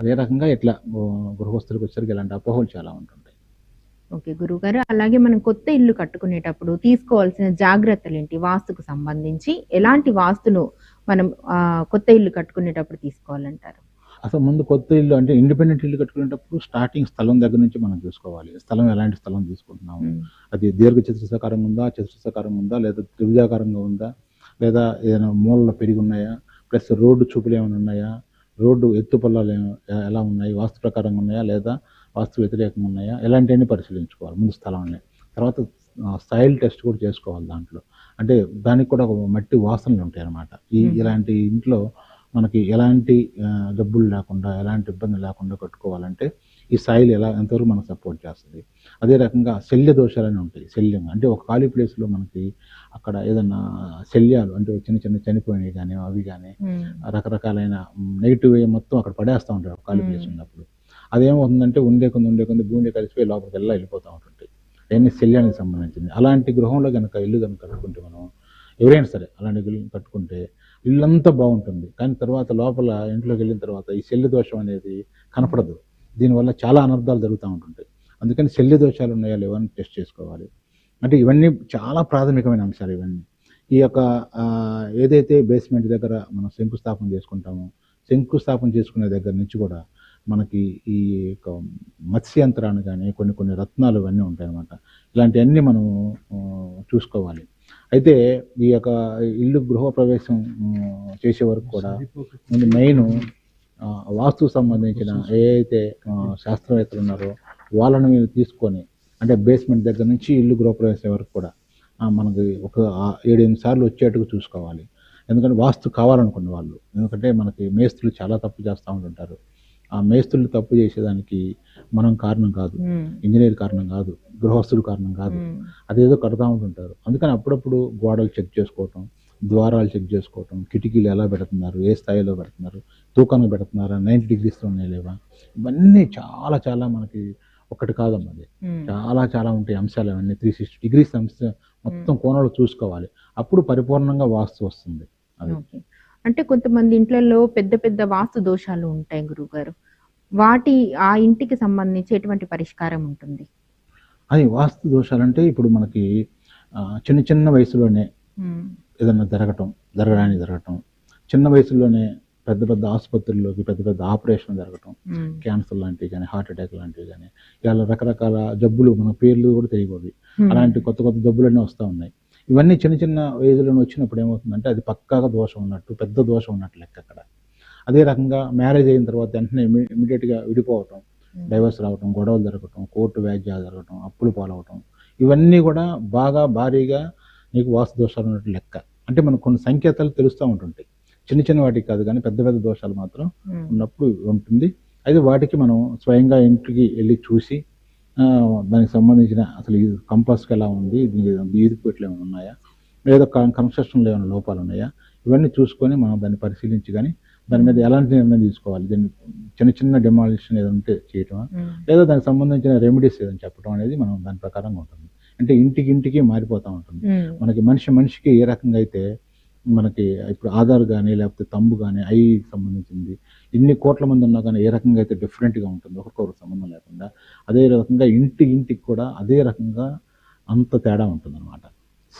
అదే రకంగా ఇట్లా గృహస్థులకు వచ్చేసరికి ఇలాంటి అపోహలు చాలా ఉంటుంటాయి. ఓకే గురువుగారు, అలాగే మనం కొత్త ఇల్లు కట్టుకునేటప్పుడు తీసుకోవాల్సిన జాగ్రత్తలు ఏంటి? వాస్తుకు సంబంధించి ఎలాంటి వాస్తును మనం కొత్త ఇల్లు కట్టుకునేటప్పుడు తీసుకోవాలంటారు? అసలు ముందు కొత్త ఇల్లు అంటే ఇండిపెండెంట్ ఇల్లు కట్టుకునేటప్పుడు స్టార్టింగ్ స్థలం దగ్గర నుంచి మనం చూసుకోవాలి. స్థలం ఎలాంటి స్థలం తీసుకుంటున్నాము, అది దీర్ఘ చతురస్రాకారంగా ఉందా, చతురస్రాకారంగా ఉందా, లేదా త్రిభుజాకారంగా ఉందా, లేదా ఏదైనా మూలలో పెరిగి ఉన్నాయా, ప్లస్ రోడ్డు చూపులు ఏమైనా ఉన్నాయా, రోడ్డు ఎత్తుపల్లాలు ఎలా ఉన్నాయి, వాస్తు ప్రకారంగా ఉన్నాయా, లేదా వాస్తు వ్యతిరేకంగా ఉన్నాయా, ఎలాంటివన్నీ పరిశీలించుకోవాలి ముందు స్థలాన్ని. తర్వాత సాయిల్ టెస్ట్ కూడా చేసుకోవాలి దాంట్లో. అంటే దానికి కూడా ఒక మట్టి వాసనలు ఉంటాయి అన్నమాట. ఇలాంటి ఇంట్లో మనకి ఎలాంటి జబ్బులు లేకుండా, ఎలాంటి ఇబ్బంది లేకుండా కట్టుకోవాలంటే ఈ సాయిల్ ఎంతవరకు మనకు సపోర్ట్ చేస్తుంది. అదే రకంగా శల్య దోషాలని ఉంటాయి. శల్యం అంటే ఒక ఖాళీ ప్లేస్లో మనకి అక్కడ ఏదన్నా శల్యాలు అంటే చిన్న చిన్న చనిపోయినవి కానీ అవి కానీ రకరకాలైన నెగిటివ్ మొత్తం అక్కడ పడేస్తూ ఉంటారు ఖాళీ ప్లేస్ ఉన్నప్పుడు. అదేమవుతుందంటే ఉండే కొంది భూమి కలిసిపోయి లోపలికి వెళ్ళిపోతూ ఉంటుంటాయి. అవన్నీ శల్యానికి సంబంధించింది. అలాంటి గృహంలో కనుక ఇల్లు కట్టుకుంటే మనం ఎవరైనా సరే అలాంటి ఇల్లు కట్టుకుంటే ఇల్లంతా బాగుంటుంది. కానీ తర్వాత లోపల ఇంట్లోకి వెళ్ళిన తర్వాత ఈ శల్య దోషం అనేది కనపడదు. దీనివల్ల చాలా అనర్థాలు జరుగుతూ ఉంటుంటాయి. అందుకని శల్య దోషాలు ఉన్నాయా లేవా అని టెస్ట్ చేసుకోవాలి. అంటే ఇవన్నీ చాలా ప్రాథమికమైన అంశాలు. ఇవన్నీ ఈ యొక్క ఏదైతే బేస్మెంట్ దగ్గర మనం శంకుస్థాపన చేసుకుంటామో, శంకుస్థాపన చేసుకునే దగ్గర నుంచి కూడా మనకి ఈ యొక్క మత్స్యంత్రాన్ని కానీ కొన్ని కొన్ని రత్నాలు ఇవన్నీ ఉంటాయన్నమాట. ఇలాంటివన్నీ మనం చూసుకోవాలి. అయితే ఈ యొక్క ఇల్లు గృహప్రవేశం చేసే వరకు కూడా ముందు మెయిన్ వాస్తుకు సంబంధించిన ఏదైతే శాస్త్రవేత్తలు ఉన్నారో వాళ్ళని మీరు తీసుకొని, అంటే బేస్మెంట్ దగ్గర నుంచి ఇల్లు గృహప్రవేశం వరకు కూడా మనకి ఒక 7-8 సార్లు వచ్చేట్టుగా చూసుకోవాలి. ఎందుకంటే వాస్తు కావాలనుకునే వాళ్ళు, ఎందుకంటే మనకి మేస్త్రులు చాలా తప్పు చేస్తూ ఉంటుంటారు. ఆ మేస్త్రులు తప్పు చేసేదానికి మనం కారణం కాదు, ఇంజనీర్ కారణం కాదు, గృహస్థుడు కారణం కాదు. అదేదో కడతా ఉంటుంటారు. అందుకని అప్పుడప్పుడు గోడలు చెక్ చేసుకోవటం, ద్వారాలు చెక్ చేసుకోవటం, కిటికీలు ఎలా పెడుతున్నారు, ఏ స్థాయిలో పెడుతున్నారు, తూకానికి పెడుతున్నారా, 90 degreesలో ఉన్నాయి లేవా, ఇవన్నీ చాలా చాలా మనకి ఒకటి కాదమ్మా, అది చాలా చాలా ఉంటాయి అంశాలు. అవన్నీ 360 degrees మొత్తం కోణాలు చూసుకోవాలి. అప్పుడు పరిపూర్ణంగా వాస్తు వస్తుంది. అంటే కొంతమంది ఇంట్లలో పెద్ద పెద్ద వాస్తు దోషాలు ఉంటాయి గురువుగారు, వాటి ఆ ఇంటికి సంబంధించి ఎటువంటి పరిష్కారం ఉంటుంది? అది వాస్తు దోషాలంటే ఇప్పుడు మనకి చిన్న చిన్న వయసులోనే ఏదన్నా జరగటం, చిన్న వయసులోనే పెద్ద పెద్ద ఆసుపత్రుల్లోకి పెద్ద పెద్ద ఆపరేషన్ జరగటం, క్యాన్సర్ లాంటివి కానీ, హార్ట్ అటాక్ లాంటివి కానీ, ఇలా రకరకాల జబ్బులు మన పేర్లు కూడా తెలియదు, అలాంటి కొత్త కొత్త జబ్బులన్నీ వస్తూ ఉన్నాయి. ఇవన్నీ చిన్న చిన్న ఏజ్లోనే వచ్చినప్పుడు ఏమవుతుందంటే అది పక్కాగా దోషం ఉన్నట్టు, పెద్ద దోషం ఉన్నట్టు లెక్క అక్కడ. అదే రకంగా మ్యారేజ్ అయిన తర్వాత వెంటనే ఇమీడియట్గా విడిపోవటం, డైవర్స్ రావటం, గొడవలు జరగటం, కోర్టు వ్యాజ్యాలు జరగటం, అప్పులు పాలవటం, ఇవన్నీ కూడా బాగా భారీగా నీకు వాస్తు దోషాలు ఉన్నట్టు లెక్క. అంటే మనకు కొన్ని సంకేతాలు తెలుస్తూ ఉంటుంటాయి, చిన్న చిన్న వాటికి కాదు కానీ పెద్ద పెద్ద దోషాలు మాత్రం ఉన్నప్పుడు ఉంటుంది. అయితే వాటికి మనం స్వయంగా ఇంటికి వెళ్ళి చూసి దానికి సంబంధించిన అసలు ఈ కంపాస్కి ఎలా ఉంది, ఈదుపెట్లు ఏమైనా ఉన్నాయా, లేదా కన్స్ట్రక్షన్లో ఏమైనా లోపాలు ఉన్నాయా, ఇవన్నీ చూసుకొని మనం దాన్ని పరిశీలించి కానీ దాని మీద ఎలాంటి నిర్ణయం తీసుకోవాలి, దీన్ని చిన్న చిన్న డెమాలిషన్ ఏదైనా ఉంటే చేయటమా, లేదా దానికి సంబంధించిన రెమెడీస్ ఏదైనా చెప్పడం అనేది మనం దాని ప్రకారంగా ఉంటుంది. అంటే ఇంటికి మారిపోతూ ఉంటుంది. మనకి మనిషికి ఏ రకంగా అయితే మనకి ఇప్పుడు ఆధార్ కానీ లేకపోతే తంబు కానీ ఐకి సంబంధించింది ఇన్ని కోట్ల మంది ఉన్నా కానీ ఏ రకంగా అయితే డిఫరెంట్గా ఉంటుంది ఒకరికొకరు సంబంధం లేకుండా, అదే రకంగా ఇంటికి కూడా అదే రకంగా అంత తేడా ఉంటుంది అనమాట.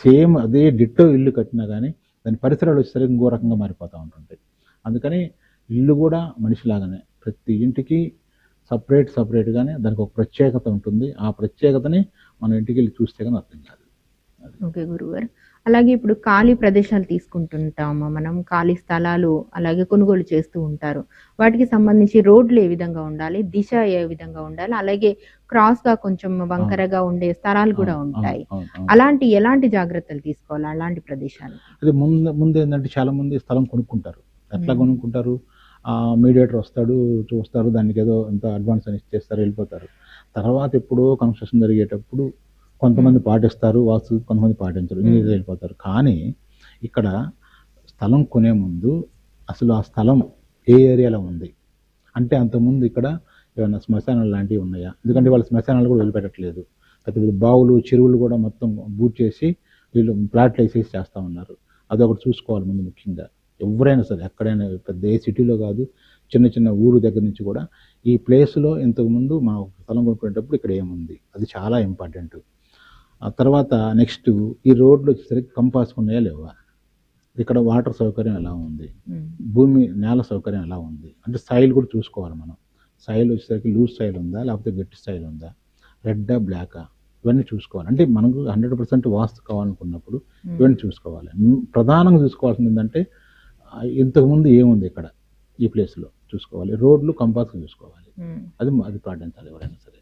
సేమ్ అదే డిట్టో ఇల్లు కట్టినా కానీ దాని పరిసరాలు వచ్చేసరికి ఇంకో రకంగా మారిపోతూ ఉంటుంటాయి. అందుకని ఇల్లు కూడా మనిషిలాగానే ప్రతి ఇంటికి సపరేట్గానే దానికి ఒక ప్రత్యేకత ఉంటుంది. ఆ ప్రత్యేకతని మనం ఇంటికి వెళ్ళి చూస్తే కానీ అర్థం కాదు. ఓకే గురుగారు. అలాగే ఇప్పుడు ఖాళీ ప్రదేశాలు తీసుకుంటుంటాము మనం, ఖాళీ స్థలాలు అలాగే కొనుగోలు చేస్తూ ఉంటారు. వాటికి సంబంధించి రోడ్లు ఏ విధంగా ఉండాలి, దిశ ఏ విధంగా ఉండాలి, అలాగే క్రాస్ గా కొంచెం వంకరగా ఉండే స్థలాలు కూడా ఉంటాయి. ఎలాంటి జాగ్రత్తలు తీసుకోవాలి అలాంటి ప్రదేశాలు? అది ముందు ఏంటంటే చాలా మంది స్థలం కొనుక్కుంటారు. ఎట్లా కొనుక్కుంటారు, మీడియేటర్ వస్తాడు, చూస్తారు, దానికి ఏదో ఎంత అడ్వాన్స్ అని ఇచ్చేస్తారు, వెళ్ళిపోతారు. తర్వాత ఎప్పుడో కన్స్ట్రక్షన్ జరిగేటప్పుడు కొంతమంది పాటిస్తారు వాస్తు, కొంతమంది పాటించరు, వెళ్ళిపోతారు. కానీ ఇక్కడ స్థలం కొనే ముందు అసలు ఆ స్థలం ఏ ఏరియాలో ఉంది అంటే, అంతకుముందు ఇక్కడ ఏమైనా శ్మశానాలు లాంటివి ఉన్నాయా, ఎందుకంటే వాళ్ళు శ్మశానాలు కూడా వదిలిపెట్టట్లేదు, పెద్ద పెద్ద బావులు చెరువులు కూడా మొత్తం బూట్ చేసి వీళ్ళు ప్లాట్లు వేసేసి చేస్తూ ఉన్నారు. అదొకటి చూసుకోవాలి ముందు ముఖ్యంగా. ఎవరైనా సరే ఎక్కడైనా పెద్ద ఏ సిటీలో కాదు, చిన్న చిన్న ఊరు దగ్గర నుంచి కూడా ఈ ప్లేస్లో ఇంతకుముందు మా స్థలం కొనుక్కునేటప్పుడు ఇక్కడ ఏముంది, అది చాలా ఇంపార్టెంట్. ఆ తర్వాత నెక్స్ట్ ఈ రోడ్లు వచ్చేసరికి కంపాస్ ఉన్నాయా లేవా, ఇక్కడ వాటర్ సౌకర్యం ఎలా ఉంది, నేల సౌకర్యం ఎలా ఉంది, అంటే సాయిల్ కూడా చూసుకోవాలి మనం. సాయిల్ వచ్చేసరికి లూజ్ సాయిల్ ఉందా లేకపోతే గట్టి సాయిల్ ఉందా, రెడ్డా బ్లాకా, ఇవన్నీ చూసుకోవాలి. అంటే మనకు 100% వాస్తు కావాలనుకున్నప్పుడు ఇవన్నీ చూసుకోవాలి. ప్రధానంగా చూసుకోవాల్సింది ఏంటంటే ఇంతకుముందు ఏముంది ఇక్కడ ఈ ప్లేస్లో చూసుకోవాలి, రోడ్లు కంపాస్ చూసుకోవాలి, అది పాటించాలి ఎవరైనా సరే.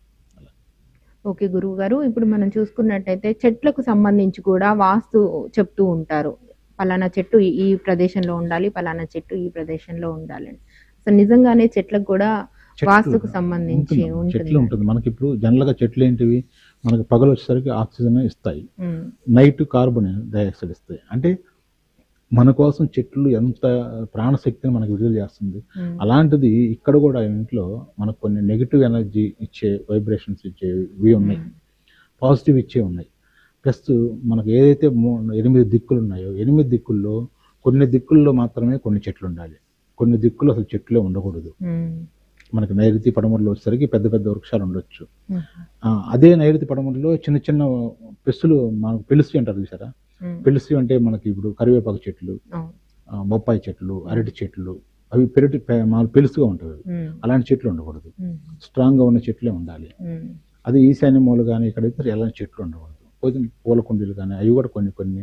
ఓకే గురువు గారు, ఇప్పుడు మనం చూసుకున్నట్టయితే చెట్లకు సంబంధించి కూడా వాస్తు చెప్తూ ఉంటారు, పలానా చెట్టు ఈ ప్రదేశంలో ఉండాలి, పలానా చెట్టు ఈ ప్రదేశంలో ఉండాలి. అసలు నిజంగానే చెట్లకు కూడా వాస్తుకు సంబంధించి ఉంటుంది. మనకి ఇప్పుడు జనరల్గా చెట్లు ఏంటివి, మనకి పగలు వచ్చేసరికి ఆక్సిజన్ ఇస్తాయి, నైట్ కార్బన్ డైఆక్సైడ్ ఇస్తాయి. అంటే మన కోసం చెట్లు ఎంత ప్రాణశక్తిని మనకు విడుదల చేస్తుంది. అలాంటిది ఇక్కడ కూడా ఇంట్లో మనకు కొన్ని నెగిటివ్ ఎనర్జీ ఇచ్చే వైబ్రేషన్స్ ఇచ్చేవి ఉన్నాయి, పాజిటివ్ ఇచ్చే ఉన్నాయి. ప్లస్ మనకు ఏదైతే 8 దిక్కులు ఉన్నాయో 8 దిక్కుల్లో కొన్ని దిక్కుల్లో మాత్రమే కొన్ని చెట్లు ఉండాలి, కొన్ని దిక్కులు అసలు చెట్లే ఉండకూడదు. మనకి నైరుతి పడమరలో వచ్చేసరికి పెద్ద పెద్ద వృక్షాలు ఉండొచ్చు. అదే నైరుతి పడమరలో చిన్న చిన్న పెస్సులు మనకు పిలుస్తూ అంటారు చూసారా, పిలిసి అంటే మనకి ఇప్పుడు కరివేపాకు చెట్లు, బొప్పాయి చెట్లు, అరటి చెట్లు, అవి పెలుసుగా ఉంటాయి. అలాంటి చెట్లు ఉండకూడదు, స్ట్రాంగ్గా ఉన్న చెట్లే ఉండాలి. అది ఈశాన్య మూల కానీ ఇక్కడైతే ఎలాంటి చెట్లు ఉండకూడదు. కొంచెం పూల కుండీలు కానీ అవి కూడా కొన్ని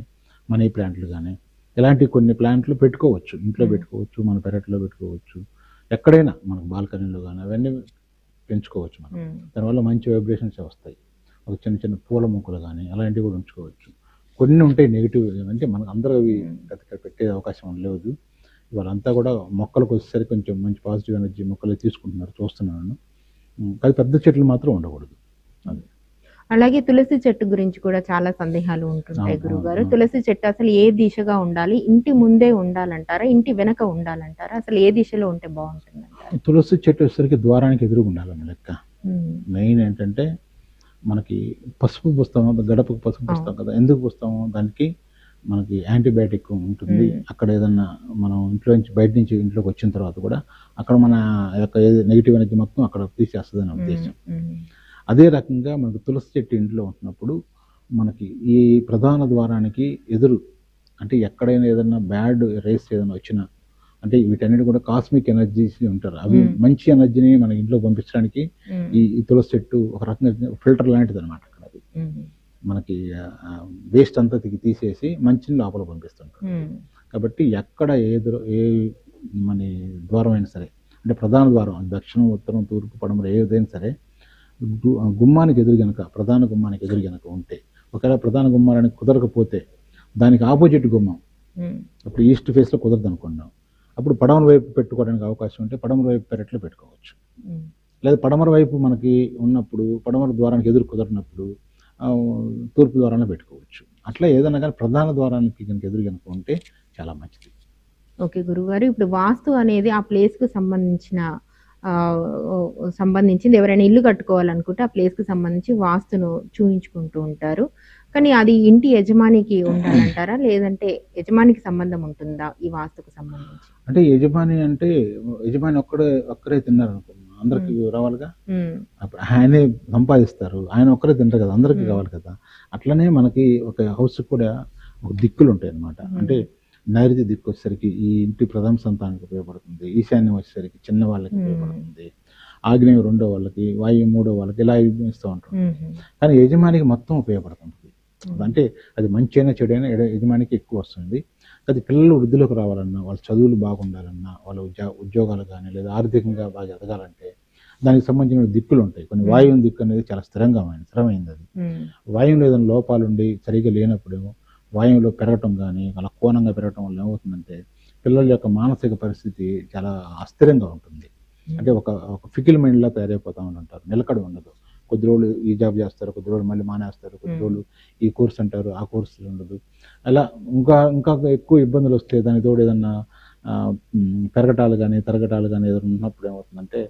మనీ ప్లాంట్లు కానీ ఇలాంటి కొన్ని ప్లాంట్లు పెట్టుకోవచ్చు, ఇంట్లో పెట్టుకోవచ్చు, మన పెరట్లో పెట్టుకోవచ్చు, ఎక్కడైనా మనకు బాల్కనీలో కానీ అవన్నీ పెంచుకోవచ్చు మనం. దానివల్ల మంచి వైబ్రేషన్స్ వస్తాయి. ఒక చిన్న పూల మొక్కలు కానీ అలాంటివి కూడా ఉంచుకోవచ్చు. కొన్ని ఉంటాయి నెగిటివ్, అంటే మనకు అందరూ అవి పెట్టే అవకాశం లేదు. వాళ్ళంతా కూడా మొక్కలకు వచ్చేసరికి కొంచెం మంచి పాజిటివ్ ఎనర్జీ మొక్కలు తీసుకుంటున్నారు, చూస్తున్నాను. అది పెద్ద చెట్లు మాత్రం ఉండకూడదు. అది అలాగే తులసి చెట్టు గురించి కూడా చాలా సందేహాలు ఉంటుంటాయి గురుగారు. తులసి చెట్టు అసలు ఏ దిశగా ఉండాలి? ఇంటి ముందే ఉండాలంటారా, ఇంటి వెనక ఉండాలంటారా? అసలు ఏ దిశలో ఉంటే బాగుంటుంది? తులసి చెట్టు వచ్చేసరికి ద్వారానికి ఎదురుగా ఉండాలన్న లెక్క. మెయిన్ ఏంటంటే మనకి పసుపు పూస్తాము, గడపకు పసుపు పూస్తాం కదా, ఎందుకు పూస్తాము? దానికి మనకి యాంటీబయాటిక్ ఉంటుంది. అక్కడ ఏదన్నా మనం బయట నుంచి ఇంట్లోకి వచ్చిన తర్వాత కూడా అక్కడ మన యొక్క నెగిటివ్ ఎనర్జీ మొత్తం అక్కడ తీసేస్తుంది అనే ఉద్దేశం. అదే రకంగా మనకు తులసి చెట్టు ఇంట్లో ఉంటున్నప్పుడు మనకి ఈ ప్రధాన ద్వారానికి ఎదురు, అంటే ఎక్కడైనా ఏదైనా బ్యాడ్ రేస్ ఏదైనా వచ్చినా, అంటే వీటన్నిటి కూడా కాస్మిక్ ఎనర్జీస్ ఉంటారు. అవి మంచి ఎనర్జీని మన ఇంట్లో పంపించడానికి ఈ తులసి చెట్టు ఒక రకంగా ఫిల్టర్ లాంటిది అనమాట. అక్కడ అది మనకి వేస్ట్ అంతా తీసేసి మంచిని లోపల పంపిస్తుంటారు. కాబట్టి ఎక్కడ ఏ మన ద్వారం అయినా సరే, అంటే ప్రధాన ద్వారం దక్షిణం, ఉత్తరం, తూర్పు, పడమర ఏదైనా సరే గుమ్మానికి ఎదురు గనక, ప్రధాన గుమ్మానికి ఎదురు గనక ఉంటే, ఒకవేళ ప్రధాన గుమ్మానికి కుదరకపోతే దానికి ఆపోజిట్ గుమ్మం, అప్పుడు ఈస్ట్ ఫేస్లో కుదరదు అనుకున్నాం, అప్పుడు పడమర వైపు పెట్టుకోవడానికి అవకాశం ఉంటే పడమర వైపు పెరట్లో పెట్టుకోవచ్చు. లేదా పడమర వైపు మనకి ఉన్నప్పుడు పడమర ద్వారానికి ఎదురు కుదరినప్పుడు తూర్పు ద్వారాన్ని పెట్టుకోవచ్చు. అట్లా ఏదైనా కానీ ప్రధాన ద్వారానికి కనుక ఎదురు కనుక ఉంటే చాలా మంచిది. ఓకే గురుగారు, ఇప్పుడు వాస్తు అనేది ఆ ప్లేస్కు సంబంధించింది. ఎవరైనా ఇల్లు కట్టుకోవాలనుకుంటే ఆ ప్లేస్కి సంబంధించి వాస్తును చూయించుకుంటూ ఉంటారు. కానీ అది ఇంటి యజమానికి ఉండాలంటారా, లేదంటే యజమానికి సంబంధం ఉంటుందా ఈ వాస్తుకు సంబంధించి? అంటే యజమాని ఒక్కరే తిన్నారు అనుకున్నాం, అందరికి రావాలిగా. అప్పుడు ఆయనే సంపాదిస్తారు, ఆయన ఒక్కరే తింటారు కదా, అందరికి కావాలి కదా. అట్లనే మనకి ఒక హౌస్ కూడా ఒక దిక్కులు ఉంటాయి అన్నమాట. అంటే నైరుతి దిక్కు వచ్చేసరికి ఈ ఇంటి ప్రథమ సంతానానికి ఉపయోగపడుతుంది, ఈశాన్యం వచ్చేసరికి చిన్న వాళ్ళకి ఉపయోగపడుతుంది, ఆగ్నేయం రెండో వాళ్ళకి, వాయువు మూడో వాళ్ళకి, ఇలా ఇస్తూ ఉంటాం. కానీ యజమానికి మొత్తం ఉపయోగపడుతుంది. అంటే అది మంచి అయినా చెడు అయినా యజమానికి ఎక్కువ వస్తుంది. అది పిల్లలు వృద్ధిలోకి రావాలన్నా, వాళ్ళ చదువులు బాగుండాలన్నా, వాళ్ళ ఉద్యోగాలు కానీ లేదా ఆర్థికంగా బాగా ఎదగాలంటే దానికి సంబంధించిన దిక్కులు ఉంటాయి. కొన్ని వాయువు దిక్కు అనేది చాలా స్థిరమైంది. అది వాయువులో ఏదైనా లోపాలు ఉండి సరిగ్గా లేనప్పుడేమో వాయువులో పెరగటం కానీ అలా కోణంగా పెరగటం వల్ల ఏమవుతుందంటే పిల్లల యొక్క మానసిక పరిస్థితి చాలా అస్థిరంగా ఉంటుంది. అంటే ఒక ఫికిల్ మైండ్లా తయారైపోతా ఉంటారు, నిలకడ ఉండదు. కొద్ది రోజులు ఈ జాబ్ చేస్తారు, కొద్ది రోజులు మళ్ళీ మానేస్తారు, కొద్ది రోజులు ఈ కోర్స్ అంటారు, ఆ కోర్సు ఉండదు. అలా ఇంకా ఎక్కువ ఇబ్బందులు వస్తే దాని తోడు ఏదన్నా పెరగటాలు కానీ తరగటాలు కానీ ఏదైనా ఉన్నప్పుడు ఏమవుతుందంటే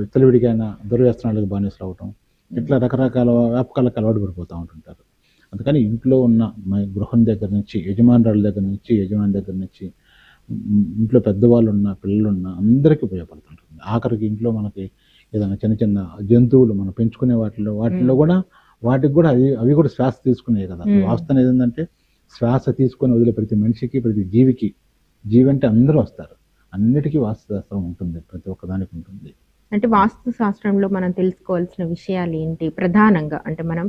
విచ్చలవిడికైనా దుర్వ్యసనాలకు బానిసలు అవటం, ఇట్లా రకరకాల వ్యాపకాలకు అలవాటు పడిపోతూ ఉంటుంటారు. అందుకని ఇంట్లో ఉన్న గృహం దగ్గర నుంచి, యజమాని దగ్గర నుంచి ఇంట్లో పెద్దవాళ్ళు ఉన్న, పిల్లలున్న అందరికీ ఉపయోగపడుతుంటుంది. ఆఖరికి ఇంట్లో మనకి ఏదైనా చిన్న జంతువులు మనం పెంచుకునే వాటిలో కూడా వాటికి కూడా అవి కూడా శ్వాస తీసుకునే కదా. వాస్తు అనేది ఏంటంటే శ్వాస తీసుకొని వదిలే ప్రతి మనిషికి, ప్రతి జీవి అంటే అందరూ వస్తారు. అన్నిటికీ వాస్తు శాస్త్రం ఉంటుంది, ప్రతి ఒక్కదానికి ఉంటుంది. అంటే వాస్తు శాస్త్రంలో మనం తెలుసుకోవాల్సిన విషయాలు ఏంటి ప్రధానంగా? అంటే మనం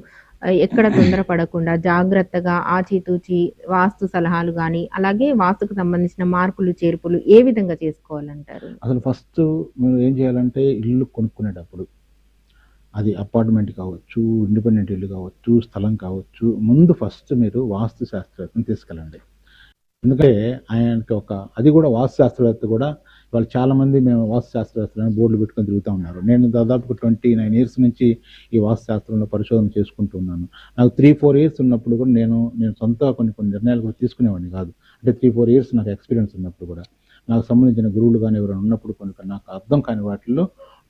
ఎక్కడ తొందరపడకుండా జాగ్రత్తగా ఆచితూచి వాస్తు సలహాలు కానీ, అలాగే వాస్తుకు సంబంధించిన మార్పులు చేర్పులు ఏ విధంగా చేసుకోవాలంటారు? అసలు ఫస్ట్ మీరు ఏం చేయాలంటే ఇల్లు కొనుక్కునేటప్పుడు, అది అపార్ట్మెంట్ కావచ్చు, ఇండిపెండెంట్ ఇల్లు కావచ్చు, స్థలం కావచ్చు, ముందు ఫస్ట్ మీరు వాస్తు శాస్త్రవేత్తని తీసుకెళ్ళండి. ఎందుకంటే ఆయనకి అది కూడా వాస్తు శాస్త్రవేత్త కూడా వాళ్ళు చాలామంది మేము వాస్తు శాస్త్రవేత్తలను బోర్డులు పెట్టుకొని తిరుగుతూ ఉన్నారు. నేను దాదాపు 29 years నుంచి ఈ వాస్తు శాస్త్రంలో పరిశోధన చేసుకుంటూ ఉన్నాను. నాకు 3-4 years ఉన్నప్పుడు కూడా నేను సొంతగా కొన్ని నిర్ణయాలు కూడా తీసుకునేవాడిని కాదు. అంటే 3-4 years నాకు ఎక్స్పీరియన్స్ ఉన్నప్పుడు కూడా నాకు సంబంధించిన గురువులు కానీ ఎవరైనా ఉన్నప్పుడు కొన్ని నాకు అర్థం కాని వాటిల్లో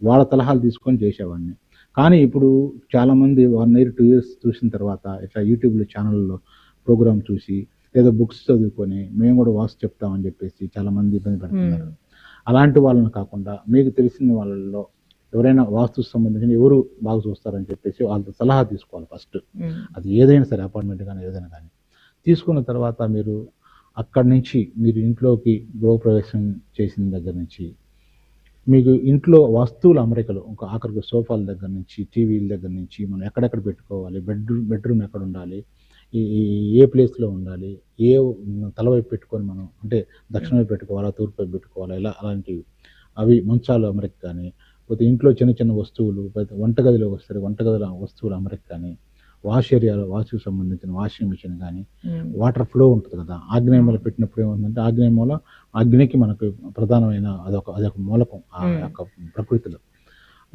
వాళ్ళ సలహాలు తీసుకొని చేసేవాడిని. కానీ ఇప్పుడు చాలామంది 1 year 2 years చూసిన తర్వాత ఇట్లా యూట్యూబ్లో ఛానల్లో ప్రోగ్రామ్ చూసి లేదా బుక్స్ చదువుకొని మేము కూడా వాస్తు చెప్తామని చెప్పేసి చాలామంది ఇబ్బంది పడుతున్నారు. అలాంటి వాళ్ళని కాకుండా మీకు తెలిసిన వాళ్ళలో ఎవరైనా వాస్తు సంబంధించిన ఎవరు బాగా చూస్తారని చెప్పేసి వాళ్ళతో సలహా తీసుకోవాలి ఫస్ట్. అది ఏదైనా సరే, అపార్ట్మెంట్ కానీ ఏదైనా కానీ తీసుకున్న తర్వాత మీరు అక్కడి నుంచి మీరు ఇంట్లోకి గృహప్రవేశం చేసిన దగ్గర నుంచి మీకు ఇంట్లో వస్తువుల అమరికలు ఒక ఆఖరికి సోఫాల దగ్గర నుంచి టీవీల దగ్గర నుంచి మనం ఎక్కడెక్కడ పెట్టుకోవాలి, బెడ్రూమ్ ఎక్కడ ఉండాలి, ఏ ప్లేస్లో ఉండాలి, ఏ తలవైపు పెట్టుకొని మనం అంటే దక్షిణ వైపు పెట్టుకోవాలా, తూర్పు వైపు పెట్టుకోవాలా, ఇలా అలాంటివి అవి మంచాలు అమరిక కానీ, పోతే ఇంట్లో చిన్న చిన్న వస్తువులు, వంటగదిలో వస్తే వంటగదిలో వస్తువులు అమరిక కానీ, వాష్ ఏరియాలో వాష్కి సంబంధించిన వాషింగ్ మిషన్ కానీ, వాటర్ ఫ్లో ఉంటుంది కదా, ఆగ్నేయంలో పెట్టినప్పుడు ఏముందంటే ఆగ్నేయంలో అగ్నికి మనకు ప్రధానమైన అదొక మూలకం ఆ యొక్క ప్రకృతిలో.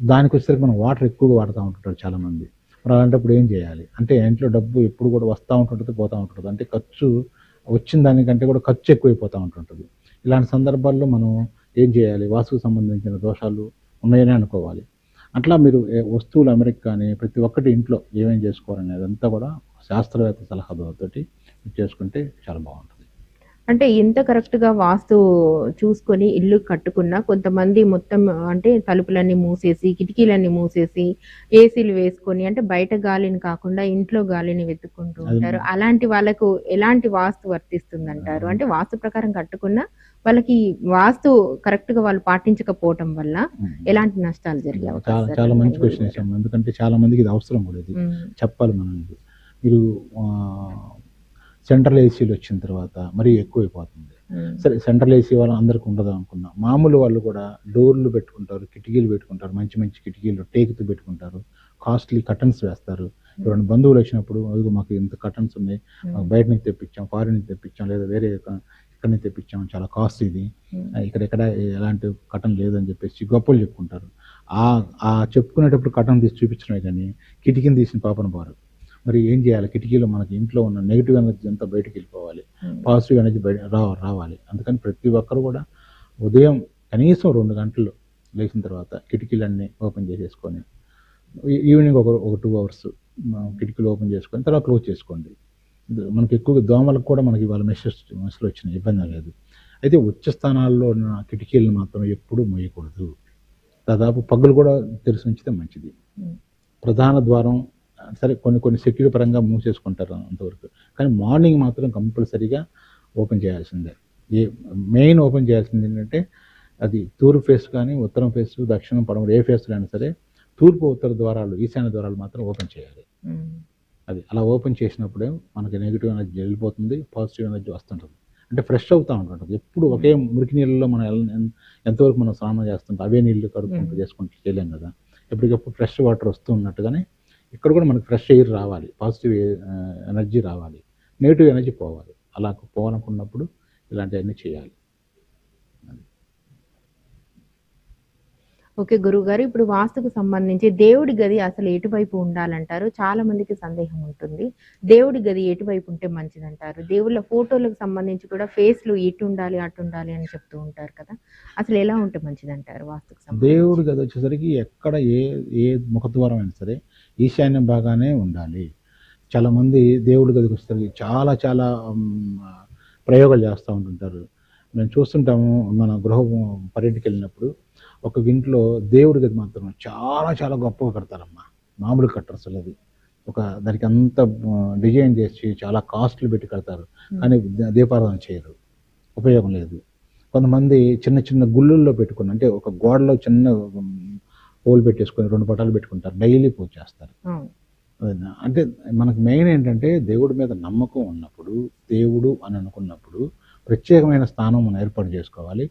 దానికి వచ్చేసరికి మనం వాటర్ ఎక్కువగా వాడుతూ ఉంటుంటారు చాలామంది. మరి అలాంటప్పుడు ఏం చేయాలి అంటే ఇంట్లో డబ్బు ఎప్పుడు కూడా వస్తూ ఉంటుంటుంది, పోతూ ఉంటుంది. అంటే ఖర్చు వచ్చిన దానికంటే కూడా ఖర్చు ఎక్కువైపోతూ ఉంటుంటుంది. ఇలాంటి సందర్భాల్లో మనం ఏం చేయాలి, వాస్తుకు సంబంధించిన దోషాలు ఉన్నాయని అనుకోవాలి. అట్లా మీరు వస్తువుల అమరిక కానీ ప్రతి ఒక్కటి ఇంట్లో ఏమేం చేసుకోవాలనేది అంతా కూడా శాస్త్రవేత్త సలహాతోటి చేసుకుంటే చాలా బాగుంటుంది. అంటే ఎంత కరెక్ట్‌గా వాస్తు చూసుకొని ఇల్లు కట్టుకున్నా కొంతమంది మొత్తం అంటే తలుపులన్నీ మూసేసి, కిటికీలన్నీ మూసేసి, ఏసీలు వేసుకొని అంటే బయట గాలిని కాకుండా ఇంట్లో గాలిని వెతుక్కుంటూ ఉంటారు. అలాంటి వాళ్ళకు ఎలాంటి వాస్తు వర్తిస్తుందంటారు? అంటే వాస్తు ప్రకారం కట్టుకున్నా వాళ్ళకి వాస్తు కరెక్ట్‌గా వాళ్ళు పాటించకపోవటం వల్ల ఎలాంటి నష్టాలు జరిగే అవకాశాలు చాలా మంచి క్వశ్చన్ వేసాము. ఎందుకంటే చాలా మందికి ఇది అవసరం కూడా ఇది చెప్పాలి మనం. మీరు సెంట్రల్ ఏసీలు వచ్చిన తర్వాత మరీ ఎక్కువైపోతుంది. సరే సెంట్రల్ ఏసీ వాళ్ళు అందరికి ఉండదు అనుకున్నా, మామూలు వాళ్ళు కూడా డోర్లు పెట్టుకుంటారు, కిటికీలు పెట్టుకుంటారు, మంచి మంచి కిటికీలు టేకుతో పెట్టుకుంటారు, కాస్ట్లీ కర్టన్స్ వేస్తారు. ఎవరైనా బంధువులు వచ్చినప్పుడు అదిగో మాకు ఇంత కర్టన్స్ ఉన్నాయి, బయట నుంచి తెప్పించాం, ఫారిన్ నుంచి తెప్పించాం, లేదా వేరే ఇక్కడి నుంచి తెప్పించాం, చాలా కాస్ట్ ఇది, ఇక్కడ ఎలాంటి కటన్ లేదని చెప్పేసి గొప్పలు చెప్పుకుంటారు. ఆ చెప్పుకునేటప్పుడు కటన్ తీసి చూపించడమే కానీ కిటికీని తీసిన పాపన పోరు. మరి ఏం చేయాలి, కిటికీలో మనకి ఇంట్లో ఉన్న నెగిటివ్ ఎనర్జీ అంతా బయటకు వెళ్ళిపోవాలి, పాజిటివ్ ఎనర్జీ రావాలి. అందుకని ప్రతి ఒక్కరు కూడా ఉదయం కనీసం 2 గంటలు లేచిన తర్వాత కిటికీలన్నీ ఓపెన్ చేసేసుకొని ఈవినింగ్ ఒక 2 అవర్స్ కిటికీలు ఓపెన్ చేసుకొని తర్వాత క్లోజ్ చేసుకోండి. మనకి ఎక్కువగా దోమలకు కూడా మనకి ఇవాళ మెసేజ్ వచ్చినాయి, ఇబ్బంది లేదు. అయితే ఉచ్చ స్థానాల్లో ఉన్న కిటికీలను మాత్రం ఎప్పుడూ మోయకూడదు. దాదాపు పగ్గులు కూడా తెరిచి ఉంచితే మంచిది. ప్రధాన ద్వారం సరే కొన్ని సెక్యూరిటీ పరంగా మూసేసుకుంటారు అంతవరకు, కానీ మార్నింగ్ మాత్రం కంపల్సరీగా ఓపెన్ చేయాల్సిందే. మెయిన్ ఓపెన్ చేయాల్సింది ఏంటంటే అది తూర్పు ఫేస్ కానీ ఉత్తరం ఫేస్ దక్షిణం పడమర ఏ ఫేస్లో అయినా సరే తూర్పు ఉత్తర ద్వారాలు ఈశాన్య ద్వారాలు మాత్రం ఓపెన్ చేయాలి. అది అలా ఓపెన్ చేసినప్పుడే మనకి నెగిటివ్ ఎనర్జీ వెళ్ళిపోతుంది, పాజిటివ్ ఎనర్జీ వస్తుంటుంది. అంటే ఫ్రెష్ అవుతూ ఉంటుంటుంది. ఎప్పుడు ఒకే మురికి నీళ్ళలో మనం ఎంతవరకు మనం స్నానం చేస్తుంటాం, అవే నీళ్ళు కడుక్కుంటూ చేసుకుంటూ చేయలేం కదా. ఎప్పటికప్పుడు ఫ్రెష్ వాటర్ వస్తూ ఉన్నట్టుగానే ఇక్కడ కూడా మనకి ఫ్రెష్ ఎయిర్ రావాలి, పాజిటివ్ ఎనర్జీ రావాలి, నెగిటివ్ ఎనర్జీ పోవాలి. అలా పోవాలనుకున్నప్పుడు ఇలాంటివన్నీ చేయాలి. ఓకే గురువుగారు, ఇప్పుడు వాస్తుకు సంబంధించి దేవుడి గది అసలు ఎటువైపు ఉండాలంటారు? చాలా మందికి సందేహం ఉంటుంది. దేవుడి గది ఎటువైపు ఉంటే మంచిదంటారు? దేవుళ్ళ ఫోటోలకు సంబంధించి కూడా ఫేస్లు ఇటు ఉండాలి అటు ఉండాలి అని చెప్తూ ఉంటారు కదా, అసలు ఎలా ఉంటే మంచిదంటారు వాస్తుకు సంబంధించి? దేవుడి గది వచ్చేసరికి ఎక్కడ ఏ ముఖద్వారం అయినా సరే ఈశాన్య భాగానే ఉండాలి. చాలామంది దేవుడి గదికి వచ్చేసరికి చాలా ప్రయోగాలు చేస్తూ ఉంటుంటారు. మేము చూస్తుంటాము, మన గృహ పర్యటనకి వెళ్ళినప్పుడు ఒక ఇంట్లో దేవుడి గది మాత్రం చాలా గొప్పగా కడతారమ్మా. మామూలు కట్టరు అసలు. అది దానికి అంత డిజైన్ చేసి చాలా కాస్ట్లు పెట్టి కడతారు, కానీ దీపారాధన చేయరు, ఉపయోగం లేదు. కొంతమంది చిన్న గుళ్ళల్లో పెట్టుకుని అంటే ఒక గోడలో చిన్న హోల్ పెట్టేసుకొని 2 పటాలు పెట్టుకుంటారు, డైలీ పూజ చేస్తారు. అంటే మనకు మెయిన్ ఏంటంటే దేవుడి మీద నమ్మకం ఉన్నప్పుడు, దేవుడు అని అనుకున్నప్పుడు ప్రత్యేకమైన స్థానం మనం ఏర్పాటు చేసుకోవాలి.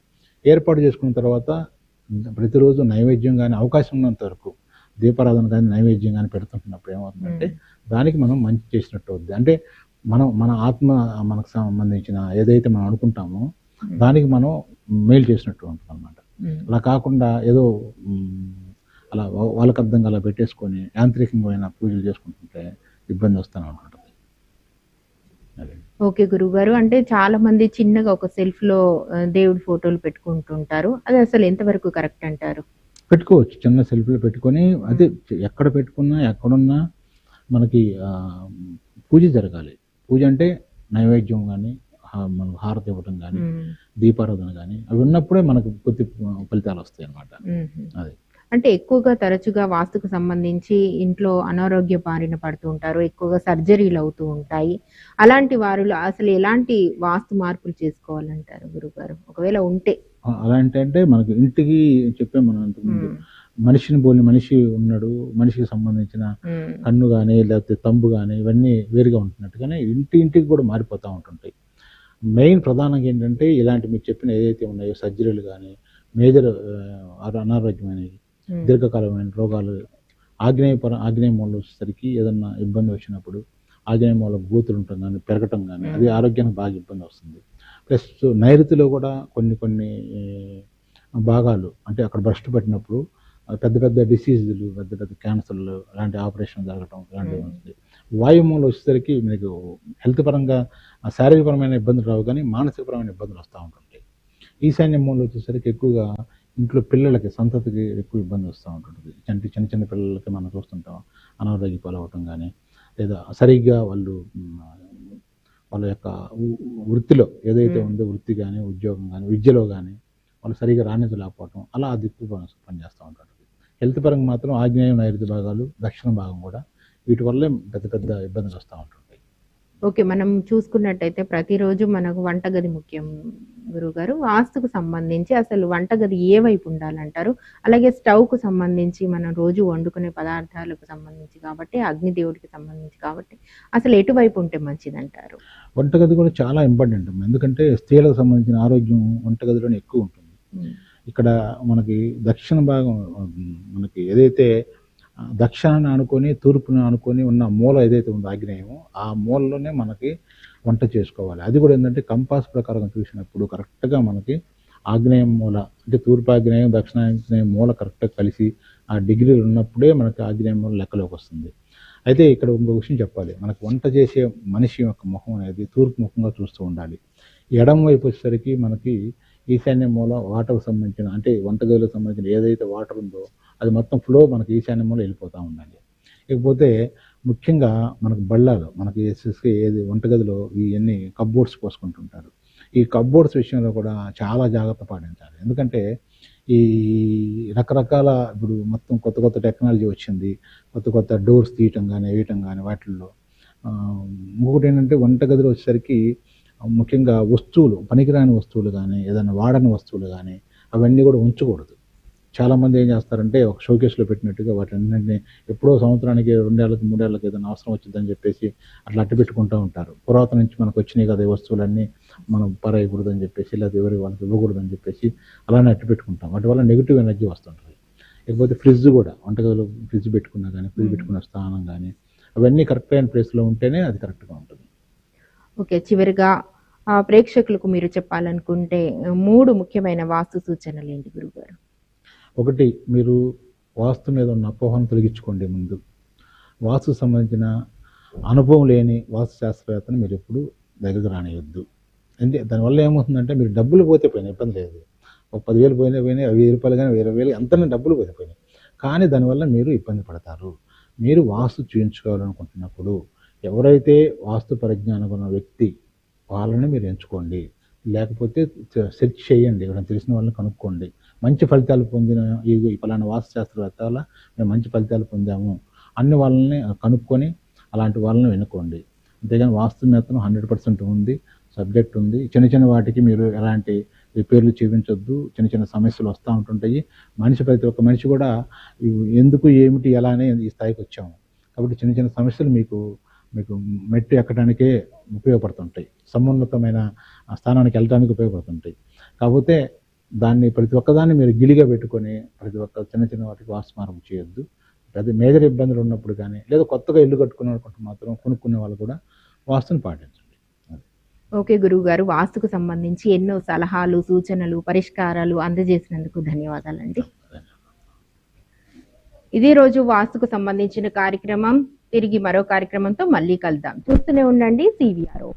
ఏర్పాటు చేసుకున్న తర్వాత ప్రతిరోజు నైవేద్యం కానీ అవకాశం ఉన్నంత వరకు దీపారాధన కానీ నైవేద్యం కానీ పెడుతుంటున్నప్పుడు ఏమవుతుందంటే దానికి మనం మంచి చేసినట్టు అవుతుంది. అంటే మన ఆత్మ మనకు సంబంధించిన ఏదైతే మనం అనుకుంటామో దానికి మనం మేలు చేసినట్టు ఉంటుంది అన్నమాట. అలా కాకుండా ఏదో అలా వాళ్ళకి అర్థంగా అలా పెట్టేసుకొని యాంత్రికమైన పూజలు చేసుకుంటుంటే ఇబ్బంది వస్తూనే ఉంటుంది. ఓకే గురువుగారు, అంటే చాలా మంది చిన్నగా ఒక సెల్ఫ్ లో దేవుడి ఫోటోలు పెట్టుకుంటుంటారు, అది అసలు ఎంతవరకు కరెక్ట్ అంటారు? పెట్టుకోవచ్చు, చిన్న సెల్ఫీలో పెట్టుకొని. అదే ఎక్కడ పెట్టుకున్నా ఎక్కడున్నా మనకి పూజ జరగాలి. పూజ అంటే నైవేద్యం కానీ మనకు హారతి ఇవ్వడం కానీ దీపారాధన కానీ అవి ఉన్నప్పుడే మనకు కొద్ది ఫలితాలు వస్తాయి అన్నమాట. అది అంటే ఎక్కువగా తరచుగా వాస్తుకు సంబంధించి ఇంట్లో అనారోగ్య బారిన పడుతూ ఉంటారు. ఎక్కువగా సర్జరీలు అవుతూ ఉంటాయి. అలాంటి వారిలో అసలు ఎలాంటి వాస్తు మార్పులు చేసుకోవాలంటారు గురుగారు? ఒకవేళ ఉంటే? అలాంటి మనకు ఇంటికి చెప్పాం మనం ఇంతకుముందు. హ్మ్. మనిషిని పోలి మనిషి ఉన్నాడు. మనిషికి సంబంధించిన హ్మ్. కన్ను గాని, లేకపోతే తంబు గాని ఇవన్నీ వేరుగా ఉంటున్నట్టుగానే ఇంటికి కూడా మారిపోతా ఉంటుంటాయి. మెయిన్ ప్రధానంగా ఏంటంటే ఇలాంటి మీరు చెప్పిన ఏదైతే ఉన్నాయో సర్జరీలు గాని, మేజర్ అనారోగ్యమైనవి, హ్మ్. దీర్ఘకాలమైన రోగాలు, ఆగ్నేయ మూలలో వచ్చేసరికి ఏదన్నా ఇబ్బంది వచ్చినప్పుడు ఆగ్నేయ మూల గోతులు ఉండటం గాని, పెరగటం గాని అది ఆరోగ్యానికి బాగా ఇబ్బంది వస్తుంది. ప్లస్ నైరుతిలో కూడా కొన్ని భాగాలు అంటే అక్కడ భ్రష్టు పట్టినప్పుడు పెద్ద పెద్ద డిసీజులు, పెద్ద పెద్ద క్యాన్సర్లు అలాంటి ఆపరేషన్ జరగటం ఇలాంటివి ఉంటుంది. వాయుమూల వచ్చేసరికి మీకు హెల్త్ పరంగా శారీరకపరమైన ఇబ్బందులు రావు కానీ మానసికపరమైన ఇబ్బందులు వస్తూ ఉంటుంటాయి. ఈశాన్య మూల వచ్చేసరికి ఎక్కువగా ఇంట్లో పిల్లలకి సంతతికి ఎక్కువ ఇబ్బంది వస్తూ ఉంటుంటుంది. చిన్న చిన్న పిల్లలకి మనం చూస్తుంటాం అనారోగ్య పాలవటం కానీ, లేదా సరిగ్గా వాళ్ళు వాళ్ళ యొక్క వృత్తిలో ఏదైతే ఉందో వృత్తి కానీ, ఉద్యోగం కానీ, విద్యలో కానీ వాళ్ళు సరిగ్గా రాణించలేకపోవటం అలా అది ఎక్కువ పనిచేస్తూ ఉంటారు. హెల్త్ పరంగా మాత్రం ఆగ్నేయం నైరుతి భాగాలు, దక్షిణ భాగం కూడా వీటి వల్లే పెద్ద పెద్ద ఇబ్బందులు వస్తూ ఉంటుంటాయి. ఓకే. మనం చూసుకున్నట్టయితే ప్రతిరోజు మనకు వంటగది ముఖ్యం గురుగారు. వాస్తుకు సంబంధించి అసలు వంటగది ఏ వైపు ఉండాలంటారు? అలాగే స్టవ్‌కు సంబంధించి మనం రోజు వండుకునే పదార్థాలకు సంబంధించి కాబట్టి, అగ్నిదేవుడికి సంబంధించి కాబట్టి అసలు ఎటువైపు ఉంటే మంచిదంటారు? వంటగది కూడా చాలా ఇంపార్టెంట్. ఎందుకంటే స్త్రీలకు సంబంధించిన ఆరోగ్యం వంటగదిలోనే ఎక్కువ ఉంటుంది. ఇక్కడ మనకి దక్షిణ భాగం మనకి ఏదైతే దక్షిణాన్ని ఆనుకొని, తూర్పుని ఆనుకొని ఉన్న మూల ఏదైతే ఉందో ఆగ్నేయం, ఆ మూలలోనే మనకి వంట చేసుకోవాలి. అది కూడా ఏంటంటే కంపాస్ ప్రకారం చూసినప్పుడు కరెక్ట్‌గా మనకి ఆగ్నేయం మూల అంటే తూర్పాగ్నేయం, దక్షిణాగ్నేయం మూల కరెక్ట్‌గా కలిసి ఆ డిగ్రీలు ఉన్నప్పుడే మనకి ఆగ్నేయం మూల లెక్కలోకి వస్తుంది. అయితే ఇక్కడ ఇంకో విషయం చెప్పాలి. మనకు వంట చేసే మనిషి యొక్క ముఖం అనేది తూర్పు ముఖంగా చూస్తూ ఉండాలి. ఎడమ వైపు వచ్చేసరికి మనకి ఈశాన్య మూల వాటర్‌కు సంబంధించిన అంటే వంటగదిలకు సంబంధించిన ఏదైతే వాటర్ ఉందో అది మొత్తం ఫ్లో మనకి ఈశాన్య మూల వెళ్ళిపోతూ ఉండాలి. ఇకపోతే ముఖ్యంగా మనకు బళ్ళాలు మనకి ఏది వంటగదిలో ఇవన్నీ కప్‌బోర్డ్స్ పోసుకుంటుంటారు. ఈ కప్‌బోర్డ్స్ విషయంలో కూడా చాలా జాగ్రత్త పాటించాలి. ఎందుకంటే ఈ రకరకాల ఇప్పుడు మొత్తం కొత్త టెక్నాలజీ వచ్చింది. కొత్త డోర్స్ తీయటం గానీ, వేయటం గానీ వాటిల్లో ఇంకొకటి ఏంటంటే వంటగదిలో వచ్చేసరికి ముఖ్యంగా వస్తువులు, పనికిరాని వస్తువులు గానీ, ఏదైనా వాడని వస్తువులు గానీ అవన్నీ కూడా ఉంచకూడదు. చాలామంది ఏం చేస్తారంటే ఒక షోకేస్‌లో పెట్టినట్టుగా వాటన్నిటిని ఎప్పుడో సంవత్సరానికి 2 ఏళ్ళకి, 3 ఏళ్ళకి ఏదైనా అవసరం వచ్చిందని చెప్పేసి అట్లా అట్టు పెట్టుకుంటూ ఉంటారు. పురాతన నుంచి మనకు వచ్చినాయి కదా ఈ వస్తువులన్నీ మనం పడేయకూడదని చెప్పేసి, లేకపోతే ఎవరికి వాళ్ళకి ఇవ్వకూడదని చెప్పేసి అలానే అట్టు పెట్టుకుంటాం. వాటి వల్ల నెగెటివ్ ఎనర్జీ వస్తుంటుంది. ఇకపోతే ఫ్రిడ్జ్ కూడా వంటగదిలో ఫ్రిడ్జ్ పెట్టుకున్నా కానీ, ఫ్రిడ్జ్ పెట్టుకున్న స్థానం కానీ అవన్నీ కరెక్ట్ అయిన ప్లేస్‌లో ఉంటేనే అది కరెక్ట్‌గా ఉంటుంది. ఓకే. చివరిగా ప్రేక్షకులకు మీరు చెప్పాలనుకుంటే 3 ముఖ్యమైన వాస్తు సూచనలేంటి గురుగారు? ఒకటి, మీరు వాస్తు మీద ఉన్న అపోహను తొలగించుకోండి ముందు. వాస్తుకు సంబంధించిన అనుభవం లేని వాస్తు శాస్త్రవేత్తని మీరు ఎప్పుడు దగ్గరకు రానియొద్దు. దానివల్ల ఏమవుతుందంటే మీరు డబ్బులు పోతే పోయినాయి, ఇబ్బంది లేదు. ఒక 10,000 పోయినాయి, రూ. 1000 కానీ 20,000 ఎంతైనా డబ్బులు పోయినాయి. కానీ దానివల్ల మీరు ఇబ్బంది పడతారు. మీరు వాస్తు చేయించుకోవాలనుకుంటున్నప్పుడు ఎవరైతే వాస్తు పరిజ్ఞానం ఉన్న వ్యక్తి వాళ్ళని మీరు ఎంచుకోండి. లేకపోతే సెర్చ్ చేయండి, ఎవరైనా తెలిసిన వాళ్ళని కనుక్కోండి. మంచి ఫలితాలు పొందిన ఈ పలానా వాస్తు శాస్త్రవేత్త వల్ల మేము మంచి ఫలితాలు పొందాము అన్ని వాళ్ళని కనుక్కొని అలాంటి వాళ్ళని ఎన్నుకోండి. అంతేగాని వాస్తు మెత్తనం 100% ఉంది, సబ్జెక్ట్ ఉంది. చిన్న వాటికి మీరు ఎలాంటి రిపేర్లు చేయించొద్దు. చిన్న సమస్యలు వస్తూ ఉంటుంటాయి. ప్రతి ఒక్క మనిషి కూడా ఎందుకు, ఏమిటి, ఎలా అనే ఈ స్థాయికి వచ్చాము. కాబట్టి చిన్న సమస్యలు మీకు మెట్టు ఎక్కడానికే ఉపయోగపడుతుంటాయి. సమున్నతమైన స్థానానికి వెళ్ళడానికి ఉపయోగపడుతుంటాయి. కాకపోతే ప్రతి ఒక్కదాన్ని మీరు గిలిగా పెట్టుకొని ప్రతి ఒక్క చిన్న వాటికి వాస్తు మార్పు చేయొద్దు. పెద్ద మేజర్ ఇబ్బందులు ఉన్నప్పుడు కానీ, లేదా కొత్తగా ఇల్లు కట్టుకున్నప్పుడు మాత్రం కొనుక్కునే వాళ్ళు కూడా వాస్తుని పాటించండి. ఓకే గురువుగారు. వాస్తుకు సంబంధించి ఎన్నో సలహాలు, సూచనలు, పరిష్కారాలు అందజేసినందుకు ధన్యవాదాలండి. ఇదే రోజు వాస్తుకు సంబంధించిన కార్యక్రమం. తిరిగి మరో కార్యక్రమంతో మళ్ళీ కలుద్దాం. చూస్తూనే ఉండండి CVRO.